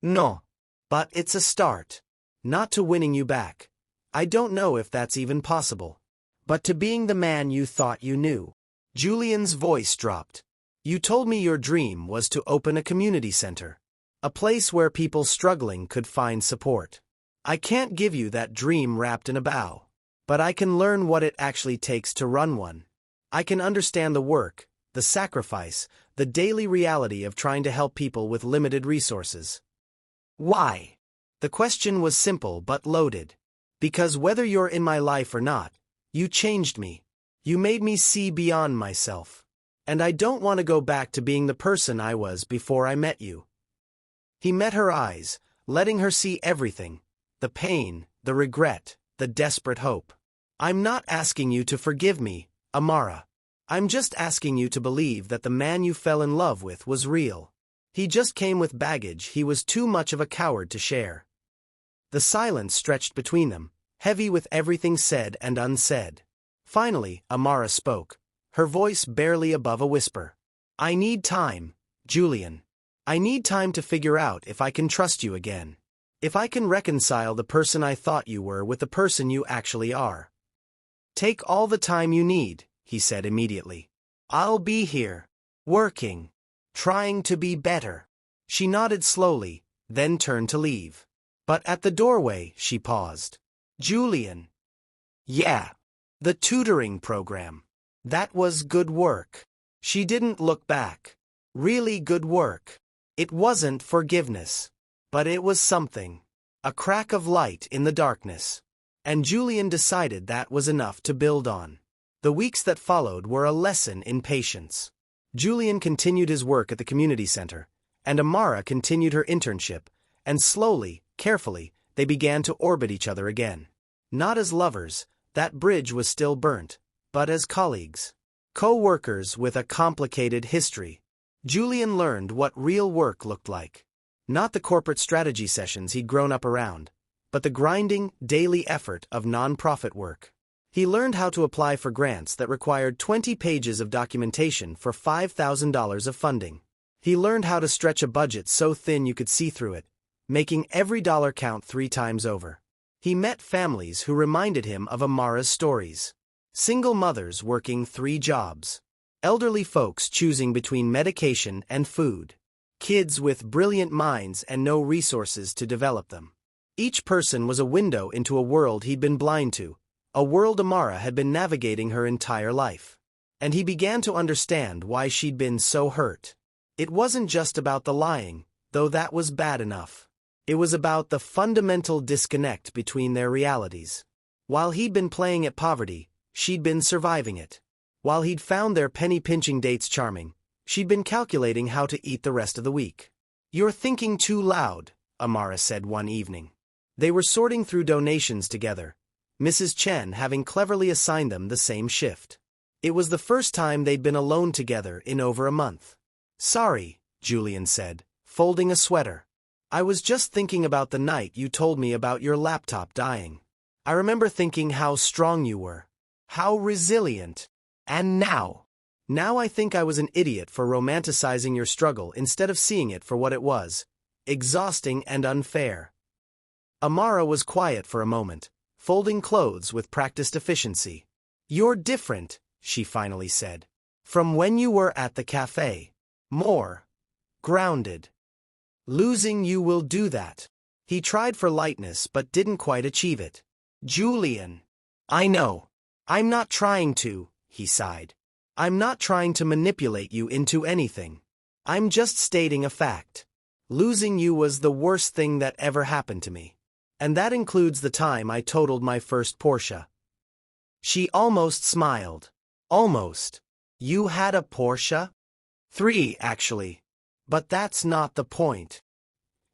S1: No. But it's a start. Not to winning you back. I don't know if that's even possible. But to being the man you thought you knew. Julian's voice dropped. You told me your dream was to open a community center. A place where people struggling could find support. I can't give you that dream wrapped in a bow. But I can learn what it actually takes to run one. I can understand the work, the sacrifice, the daily reality of trying to help people with limited resources. Why? The question was simple but loaded. Because whether you're in my life or not, you changed me. You made me see beyond myself. And I don't want to go back to being the person I was before I met you. He met her eyes, letting her see everything. The pain, the regret, the desperate hope. I'm not asking you to forgive me, Amara. I'm just asking you to believe that the man you fell in love with was real. He just came with baggage he was too much of a coward to share. The silence stretched between them, heavy with everything said and unsaid. Finally, Amara spoke, her voice barely above a whisper. I need time, Julian. I need time to figure out if I can trust you again. If I can reconcile the person I thought you were with the person you actually are. Take all the time you need, he said immediately. I'll be here. Working. Trying to be better. She nodded slowly, then turned to leave. But at the doorway, she paused. Julian. Yeah. The tutoring program. That was good work. She didn't look back. Really good work. It wasn't forgiveness. But it was something. A crack of light in the darkness. And Julian decided that was enough to build on. The weeks that followed were a lesson in patience. Julian continued his work at the community center, and Amara continued her internship, and slowly, carefully, they began to orbit each other again. Not as lovers, that bridge was still burnt, but as colleagues. Co-workers with a complicated history. Julian learned what real work looked like. Not the corporate strategy sessions he'd grown up around, but the grinding, daily effort of non-profit work. He learned how to apply for grants that required 20 pages of documentation for $5,000 of funding. He learned how to stretch a budget so thin you could see through it, making every dollar count 3 times over. He met families who reminded him of Amara's stories. Single mothers working 3 jobs. Elderly folks choosing between medication and food. Kids with brilliant minds and no resources to develop them. Each person was a window into a world he'd been blind to, a world Amara had been navigating her entire life. And he began to understand why she'd been so hurt. It wasn't just about the lying, though that was bad enough. It was about the fundamental disconnect between their realities. While he'd been playing at poverty, she'd been surviving it. While he'd found their penny-pinching dates charming, she'd been calculating how to eat the rest of the week. You're thinking too loud, Amara said one evening. They were sorting through donations together, Mrs. Chen having cleverly assigned them the same shift. It was the first time they'd been alone together in over a month. Sorry, Julian said, folding a sweater. I was just thinking about the night you told me about your laptop dying. I remember thinking how strong you were. How resilient. And now I think I was an idiot for romanticizing your struggle instead of seeing it for what it was. Exhausting and unfair. Amara was quiet for a moment, folding clothes with practiced efficiency. "You're different," she finally said. "From when you were at the cafe. More grounded. Losing you will do that." He tried for lightness but didn't quite achieve it. "Julian." "I know. I'm not trying to," he sighed. "I'm not trying to manipulate you into anything. I'm just stating a fact. Losing you was the worst thing that ever happened to me. And that includes the time I totaled my first Porsche." She almost smiled. "Almost. You had a Porsche?" "3, actually. But that's not the point."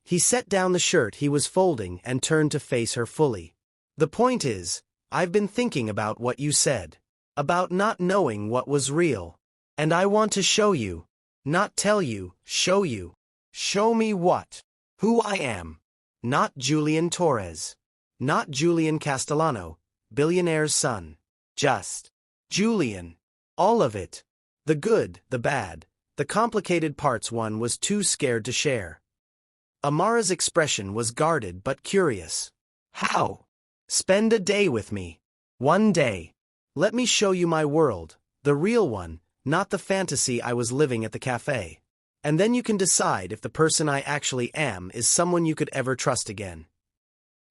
S1: He set down the shirt he was folding and turned to face her fully. "The point is, I've been thinking about what you said. About not knowing what was real. And I want to show you. Not tell you, show you." "Show me what?" "Who I am. Not Julian Torres. Not Julian Castellano, Billionaire's son. Just Julian. All of it. The good, the bad, the complicated parts one was too scared to share." Amara's expression was guarded but curious. "How?" "Spend a day with me. One day. Let me show you my world, the real one, not the fantasy I was living at the cafe. And then you can decide if the person I actually am is someone you could ever trust again."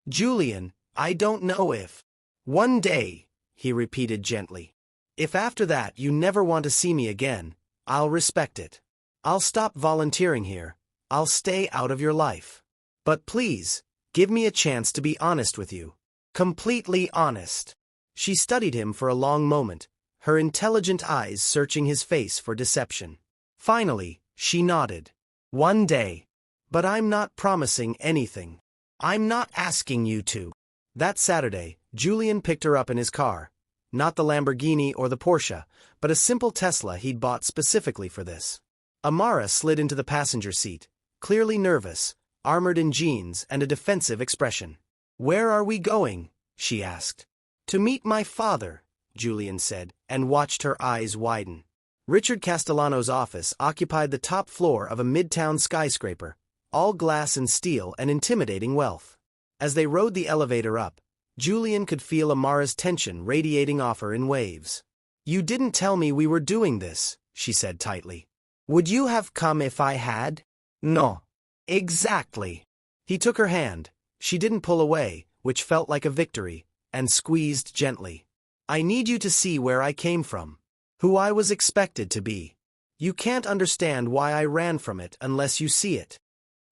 S1: "Julian, I don't know if." "One day," he repeated gently. "If after that you never want to see me again, I'll respect it. I'll stop volunteering here. I'll stay out of your life. But please, give me a chance to be honest with you. Completely honest." She studied him for a long moment, her intelligent eyes searching his face for deception. Finally, she nodded. "One day. But I'm not promising anything. I'm not asking you to." That Saturday, Julian picked her up in his car. Not the Lamborghini or the Porsche, but a simple Tesla he'd bought specifically for this. Amara slid into the passenger seat, clearly nervous, armored in jeans and a defensive expression. "Where are we going?" she asked. "To meet my father," Julian said, and watched her eyes widen. Richard Castellano's office occupied the top floor of a midtown skyscraper, all glass and steel and intimidating wealth. As they rode the elevator up, Julian could feel Amara's tension radiating off her in waves. "You didn't tell me we were doing this," she said tightly. "Would you have come if I had?" "No." "Exactly." He took her hand. She didn't pull away, which felt like a victory, and squeezed gently. "I need you to see where I came from. Who I was expected to be. You can't understand why I ran from it unless you see it."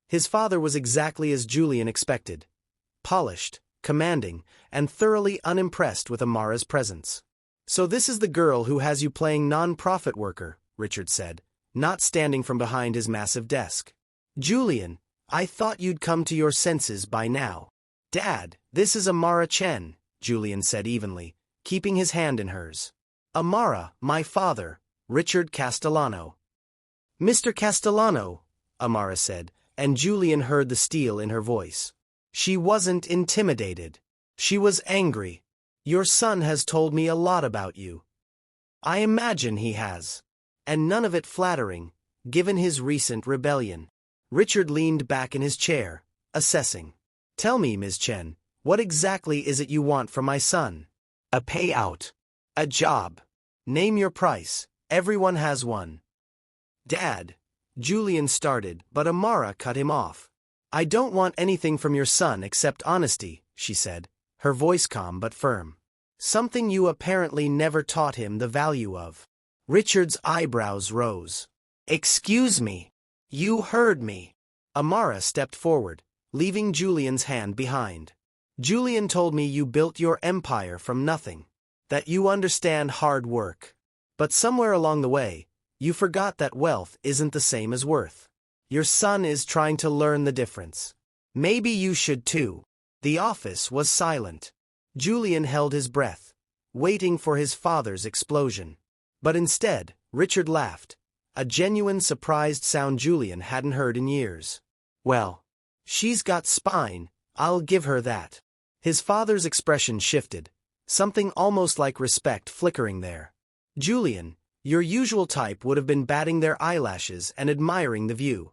S1: His father was exactly as Julian expected. Polished, commanding, and thoroughly unimpressed with Amara's presence. "So this is the girl who has you playing non-profit worker," Richard said, not standing from behind his massive desk. "Julian, I thought you'd come to your senses by now." "Dad, this is Amara Chen," Julian said evenly, keeping his hand in hers. "Amara, my father, Richard Castellano." "Mr. Castellano," Amara said, and Julian heard the steel in her voice. She wasn't intimidated. She was angry. "Your son has told me a lot about you." "I imagine he has. And none of it flattering, given his recent rebellion." Richard leaned back in his chair, assessing. "Tell me, Ms. Chen, what exactly is it you want from my son?" "A payout. A job. Name your price. Everyone has one." "Dad," Julian started, but Amara cut him off. "I don't want anything from your son except honesty," she said, her voice calm but firm. "Something you apparently never taught him the value of." Richard's eyebrows rose. "Excuse me. You heard me." Amara stepped forward, leaving Julian's hand behind. "Julian told me you built your empire from nothing. That you understand hard work. But somewhere along the way, you forgot that wealth isn't the same as worth. Your son is trying to learn the difference. Maybe you should too." The office was silent. Julian held his breath, waiting for his father's explosion. But instead, Richard laughed, a genuine surprised sound Julian hadn't heard in years. "Well, she's got spine, I'll give her that." His father's expression shifted, something almost like respect flickering there. "Julian, your usual type would have been batting their eyelashes and admiring the view."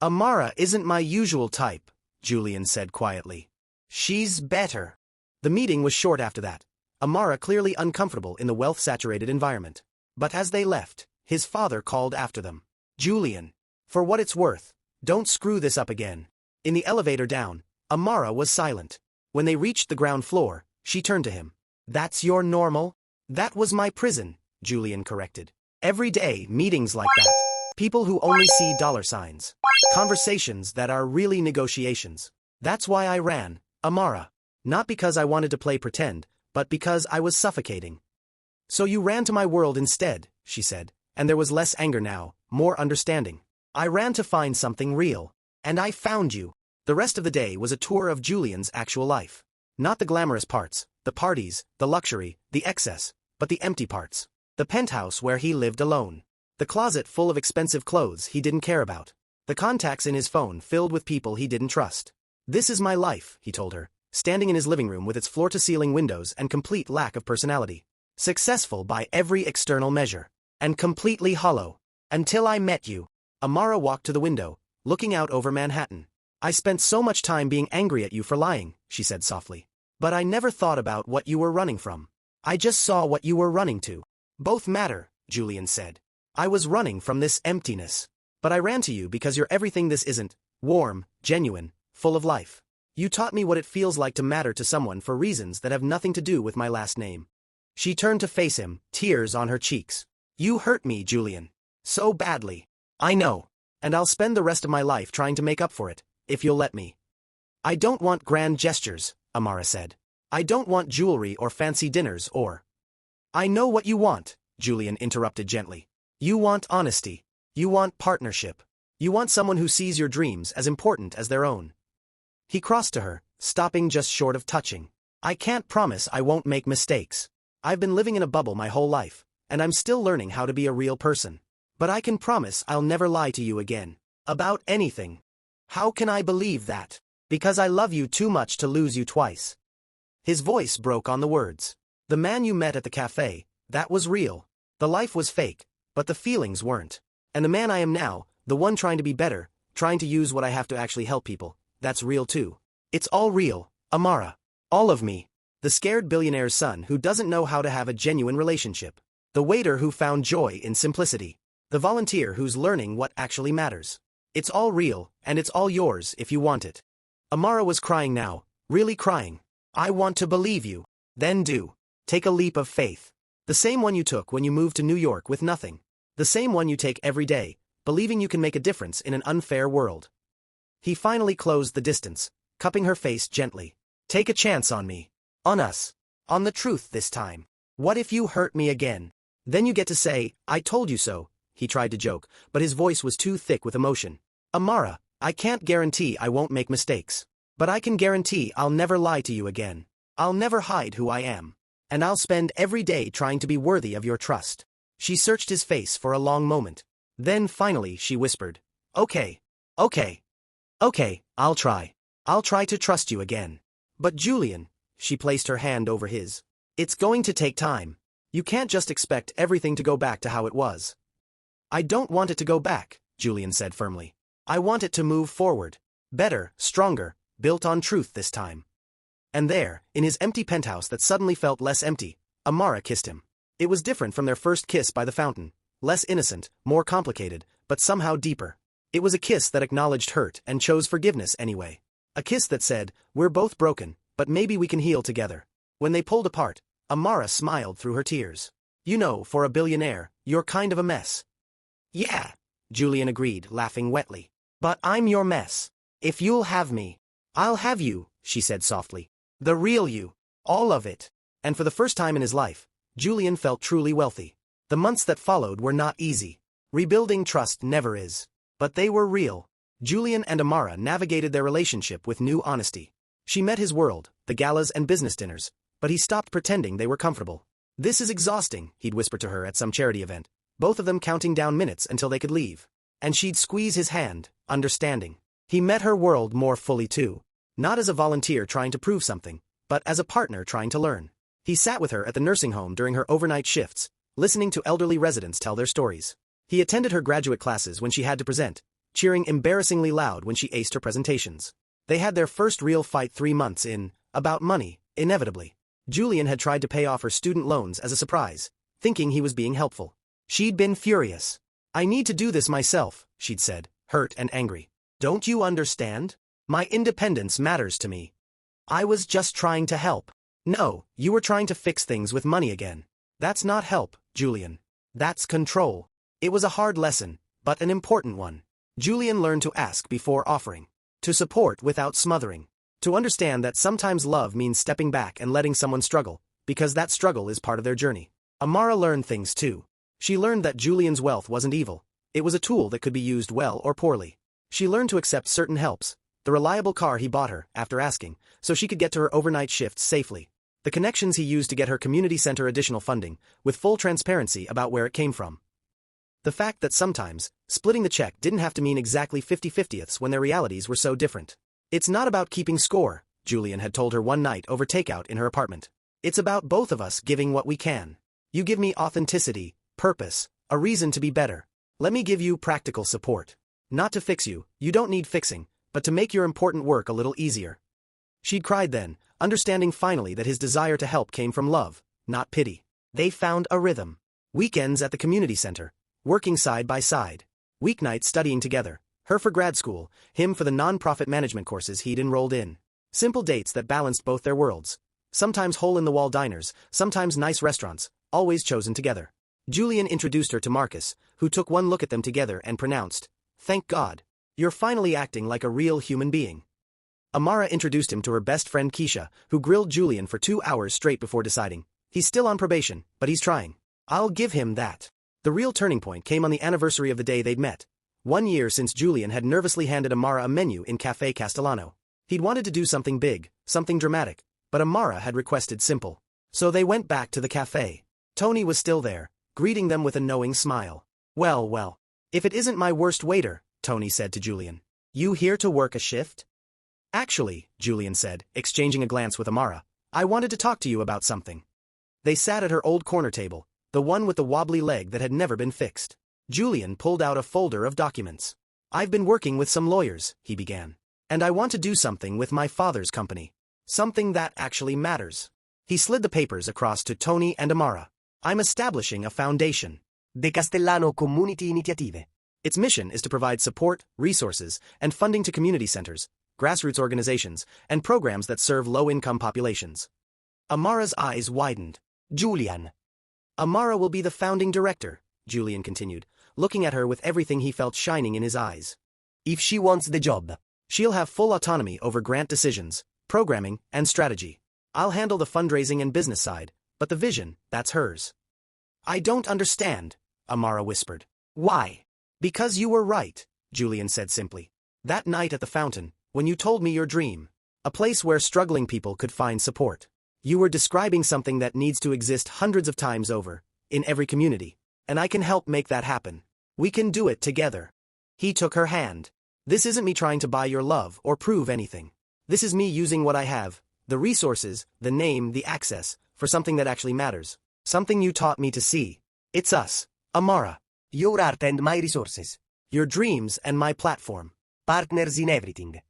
S1: "Amara isn't my usual type," Julian said quietly. She's better. The meeting was short after that. Amara clearly uncomfortable in the wealth-saturated environment. But as they left, his father called after them. Julian. For what it's worth, don't screw this up again. In the elevator down, Amara was silent. When they reached the ground floor, she turned to him. That's your normal? That was my prison, Julian corrected. Every day, meetings like that. People who only see dollar signs. Conversations that are really negotiations. That's why I ran, Amara. Not because I wanted to play pretend, but because I was suffocating. So you ran to my world instead, she said, and there was less anger now, more understanding. I ran to find something real. And I found you. The rest of the day was a tour of Julian's actual life. Not the glamorous parts, the parties, the luxury, the excess, but the empty parts. The penthouse where he lived alone. The closet full of expensive clothes he didn't care about. The contacts in his phone filled with people he didn't trust. This is my life, he told her, standing in his living room with its floor-to-ceiling windows and complete lack of personality. Successful by every external measure. And completely hollow. Until I met you. Amara walked to the window, looking out over Manhattan. I spent so much time being angry at you for lying, she said softly. But I never thought about what you were running from. I just saw what you were running to. Both matter, Julian said. I was running from this emptiness. But I ran to you because you're everything this isn't. Warm, genuine, full of life. You taught me what it feels like to matter to someone for reasons that have nothing to do with my last name. She turned to face him, tears on her cheeks. You hurt me, Julian. So badly. I know. And I'll spend the rest of my life trying to make up for it, if you'll let me. I don't want grand gestures, Amara said. I don't want jewelry or fancy dinners or... I know what you want, Julian interrupted gently. You want honesty. You want partnership. You want someone who sees your dreams as important as their own. He crossed to her, stopping just short of touching. I can't promise I won't make mistakes. I've been living in a bubble my whole life, and I'm still learning how to be a real person. But I can promise I'll never lie to you again. About anything. How can I believe that? Because I love you too much to lose you twice. His voice broke on the words. The man you met at the cafe, that was real. The life was fake, but the feelings weren't. And the man I am now, the one trying to be better, trying to use what I have to actually help people, that's real too. It's all real, Amara. All of me. The scared billionaire's son who doesn't know how to have a genuine relationship. The waiter who found joy in simplicity. The volunteer who's learning what actually matters. It's all real, and it's all yours if you want it. Amara was crying now, really crying. I want to believe you. Then do. Take a leap of faith. The same one you took when you moved to New York with nothing. The same one you take every day, believing you can make a difference in an unfair world. He finally closed the distance, cupping her face gently. Take a chance on me. On us. On the truth this time. What if you hurt me again? Then you get to say, I told you so. He tried to joke, but his voice was too thick with emotion. Amara, I can't guarantee I won't make mistakes. But I can guarantee I'll never lie to you again. I'll never hide who I am. And I'll spend every day trying to be worthy of your trust. She searched his face for a long moment. Then finally she whispered, Okay. Okay, I'll try. I'll try to trust you again. But Julian, she placed her hand over his. It's going to take time. You can't just expect everything to go back to how it was. I don't want it to go back, Julian said firmly. I want it to move forward. Better, stronger, built on truth this time. And there, in his empty penthouse that suddenly felt less empty, Amara kissed him. It was different from their first kiss by the fountain. Less innocent, more complicated, but somehow deeper. It was a kiss that acknowledged hurt and chose forgiveness anyway. A kiss that said, we're both broken, but maybe we can heal together. When they pulled apart, Amara smiled through her tears. You know, for a billionaire, you're kind of a mess. Yeah, Julian agreed, laughing wetly. But I'm your mess. If you'll have me, I'll have you, she said softly. The real you. All of it. And for the first time in his life, Julian felt truly wealthy. The months that followed were not easy. Rebuilding trust never is. But they were real. Julian and Amara navigated their relationship with new honesty. She met his world, the galas and business dinners, but he stopped pretending they were comfortable. This is exhausting, he'd whisper to her at some charity event, both of them counting down minutes until they could leave. And she'd squeeze his hand, understanding. He met her world more fully too. Not as a volunteer trying to prove something, but as a partner trying to learn. He sat with her at the nursing home during her overnight shifts, listening to elderly residents tell their stories. He attended her graduate classes when she had to present, cheering embarrassingly loud when she aced her presentations. They had their first real fight 3 months in, about money, inevitably. Julian had tried to pay off her student loans as a surprise, thinking he was being helpful. She'd been furious. "I need to do this myself," she'd said, hurt and angry. "Don't you understand? My independence matters to me. I was just trying to help." "No, you were trying to fix things with money again. That's not help, Julian. That's control." It was a hard lesson, but an important one. Julian learned to ask before offering, to support without smothering, to understand that sometimes love means stepping back and letting someone struggle, because that struggle is part of their journey. Amara learned things too. She learned that Julian's wealth wasn't evil. It was a tool that could be used well or poorly. She learned to accept certain helps, the reliable car he bought her, after asking, so she could get to her overnight shifts safely. The connections he used to get her community center additional funding, with full transparency about where it came from. The fact that sometimes, splitting the check didn't have to mean exactly 50/50ths when their realities were so different. "It's not about keeping score," Julian had told her one night over takeout in her apartment. "It's about both of us giving what we can. You give me authenticity, purpose, a reason to be better. Let me give you practical support. Not to fix you, you don't need fixing, but to make your important work a little easier." She'd cried then, understanding finally that his desire to help came from love, not pity. They found a rhythm. Weekends at the community center, working side by side. Weeknights studying together, her for grad school, him for the non-profit management courses he'd enrolled in. Simple dates that balanced both their worlds. Sometimes hole-in-the-wall diners, sometimes nice restaurants, always chosen together. Julian introduced her to Marcus, who took one look at them together and pronounced, "Thank God. You're finally acting like a real human being." Amara introduced him to her best friend Keisha, who grilled Julian for 2 hours straight before deciding, "He's still on probation, but he's trying. I'll give him that." The real turning point came on the anniversary of the day they'd met. 1 year since Julian had nervously handed Amara a menu in Cafe Castellano. He'd wanted to do something big, something dramatic, but Amara had requested simple. So they went back to the cafe. Tony was still there, greeting them with a knowing smile. "Well, well. If it isn't my worst waiter," Tony said to Julian. "You here to work a shift?" "Actually," Julian said, exchanging a glance with Amara, "I wanted to talk to you about something." They sat at her old corner table, the one with the wobbly leg that had never been fixed. Julian pulled out a folder of documents. "I've been working with some lawyers," he began. "And I want to do something with my father's company. Something that actually matters." He slid the papers across to Tony and Amara. "I'm establishing a foundation.
S2: De Castellano Community Iniziative.
S1: Its mission is to provide support, resources, and funding to community centers, grassroots organizations, and programs that serve low-income populations." Amara's eyes widened.
S2: "Julian."
S1: "Amara will be the founding director," Julian continued, looking at her with everything he felt shining in his eyes.
S2: "If she wants the job.
S1: She'll have full autonomy over grant decisions, programming, and strategy. I'll handle the fundraising and business side, but the vision, that's hers." "I don't understand," Amara whispered. "Why?" "Because you were right," Julian said simply. "That night at the fountain, when you told me your dream, a place where struggling people could find support. You were describing something that needs to exist hundreds of times over, in every community, and I can help make that happen. We can do it together." He took her hand. "This isn't me trying to buy your love or prove anything. This is me using what I have, the resources, the name, the access, for something that actually matters. Something you taught me to see. It's us, Amara.
S2: Your art and my resources.
S1: Your dreams and my platform.
S2: Partners in everything."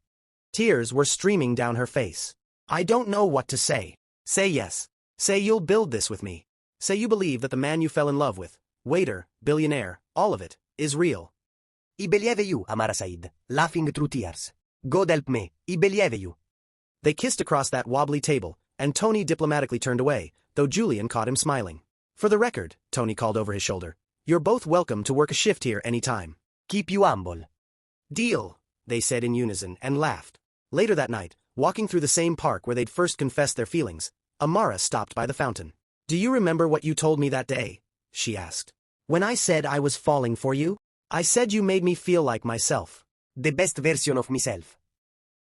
S1: Tears were streaming down her face. "I don't know what to say. Say yes. Say you'll build this with me. Say you believe that the man you fell in love with, Waitre, billionaire, all of it, is real."
S2: "I believe you, Amara Said, laughing through tears. God help me, I believe you."
S1: They kissed across that wobbly table, and Tony diplomatically turned away, though Julian caught him smiling. "For the record," Tony called over his shoulder, "you're both welcome to work a shift here any time."
S2: "Keep you humble."
S1: "Deal," they said in unison and laughed. Later that night, walking through the same park where they'd first confessed their feelings, Amara stopped by the fountain. "Do you remember what you told me that day?" she asked. "When I said I was falling for you? I said you made me feel like myself.
S2: The best version of myself."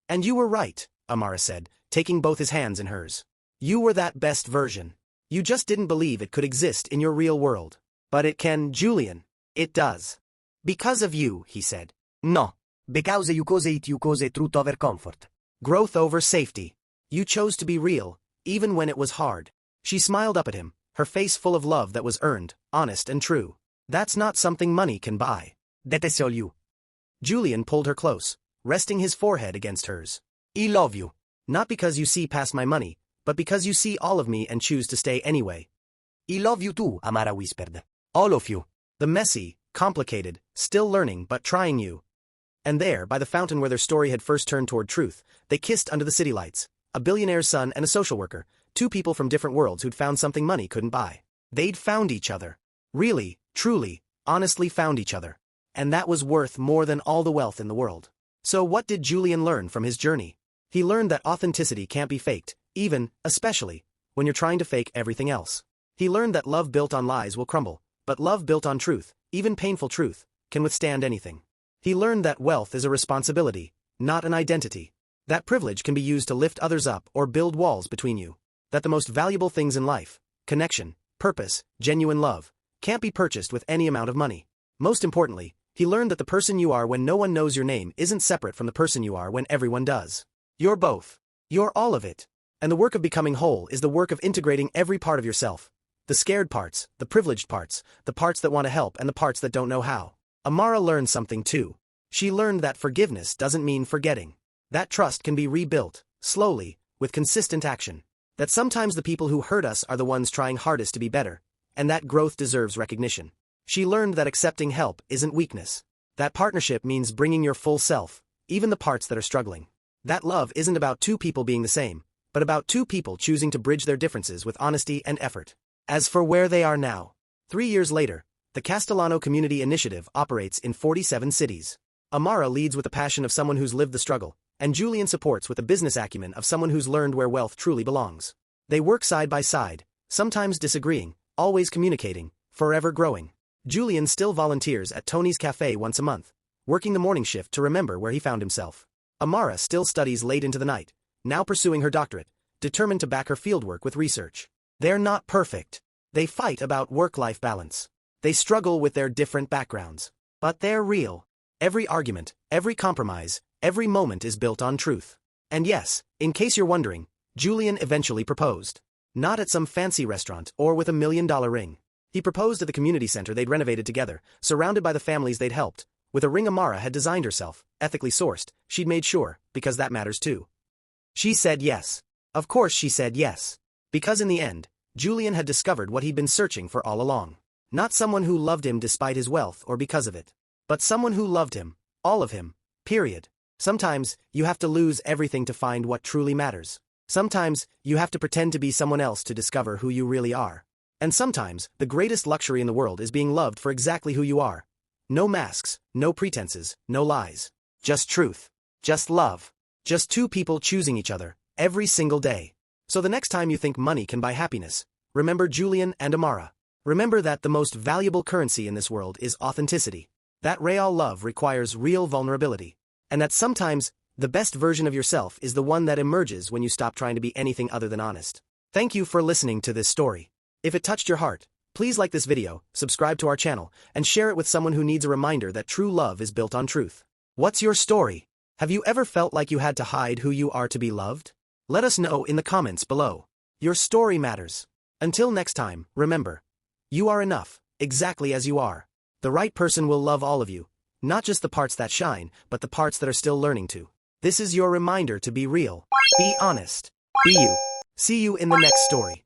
S1: "And you were right," Amara said, taking both his hands in hers. "You were that best version. You just didn't believe it could exist in your real world. But it can, Julian. It does. Because of you," he said.
S2: "No. Because you cause it you cause truth over comfort.
S1: Growth over safety. You chose to be real, even when it was hard." She smiled up at him, her face full of love that was earned, honest and true. "That's not something money can buy."
S2: That is all you."
S1: Julian pulled her close, resting his forehead against hers.
S2: I love you.
S1: Not because you see past my money, but because you see all of me and choose to stay anyway.
S2: I love you too, Amara whispered. All of you.
S1: The messy, complicated, still learning but trying you. And there, by the fountain where their story had first turned toward truth, they kissed under the city lights, a billionaire's son and a social worker, two people from different worlds who'd found something money couldn't buy. They'd found each other. Really, truly, honestly found each other. And that was worth more than all the wealth in the world. So what did Julian learn from his journey? He learned that authenticity can't be faked, even, especially, when you're trying to fake everything else. He learned that love built on lies will crumble, but love built on truth, even painful truth, can withstand anything. He learned that wealth is a responsibility, not an identity. That privilege can be used to lift others up or build walls between you. That the most valuable things in life, connection, purpose, genuine love, can't be purchased with any amount of money. Most importantly, he learned that the person you are when no one knows your name isn't separate from the person you are when everyone does. You're both. You're all of it. And the work of becoming whole is the work of integrating every part of yourself. The scared parts, the privileged parts, the parts that want to help and the parts that don't know how. Amara learned something too. She learned that forgiveness doesn't mean forgetting. That trust can be rebuilt, slowly, with consistent action. That sometimes the people who hurt us are the ones trying hardest to be better, and that growth deserves recognition. She learned that accepting help isn't weakness. That partnership means bringing your full self, even the parts that are struggling. That love isn't about two people being the same, but about two people choosing to bridge their differences with honesty and effort. As for where they are now, 3 years later, the Castellano Community Initiative operates in 47 cities. Amara leads with the passion of someone who's lived the struggle, and Julian supports with the business acumen of someone who's learned where wealth truly belongs. They work side by side, sometimes disagreeing, always communicating, forever growing. Julian still volunteers at Tony's Cafe once a month, working the morning shift to remember where he found himself. Amara still studies late into the night, now pursuing her doctorate, determined to back her fieldwork with research. They're not perfect. They fight about work-life balance. They struggle with their different backgrounds. But they're real. Every argument, every compromise, every moment is built on truth. And yes, in case you're wondering, Julian eventually proposed. Not at some fancy restaurant or with $1 million ring. He proposed at the community center they'd renovated together, surrounded by the families they'd helped, with a ring Amara had designed herself, ethically sourced. She'd made sure, because that matters too. She said yes. Of course she said yes. Because in the end, Julian had discovered what he'd been searching for all along. Not someone who loved him despite his wealth or because of it, but someone who loved him, all of him, period. Sometimes, you have to lose everything to find what truly matters. Sometimes, you have to pretend to be someone else to discover who you really are. And sometimes, the greatest luxury in the world is being loved for exactly who you are. No masks, no pretenses, no lies. Just truth. Just love. Just two people choosing each other, every single day. So the next time you think money can buy happiness, remember Julian and Amara. Remember that the most valuable currency in this world is authenticity. That real love requires real vulnerability. And that sometimes, the best version of yourself is the one that emerges when you stop trying to be anything other than honest. Thank you for listening to this story. If it touched your heart, please like this video, subscribe to our channel, and share it with someone who needs a reminder that true love is built on truth. What's your story? Have you ever felt like you had to hide who you are to be loved? Let us know in the comments below. Your story matters. Until next time, remember, you are enough, exactly as you are. The right person will love all of you, not just the parts that shine, but the parts that are still learning to. This is your reminder to be real, be honest, be you. See you in the next story.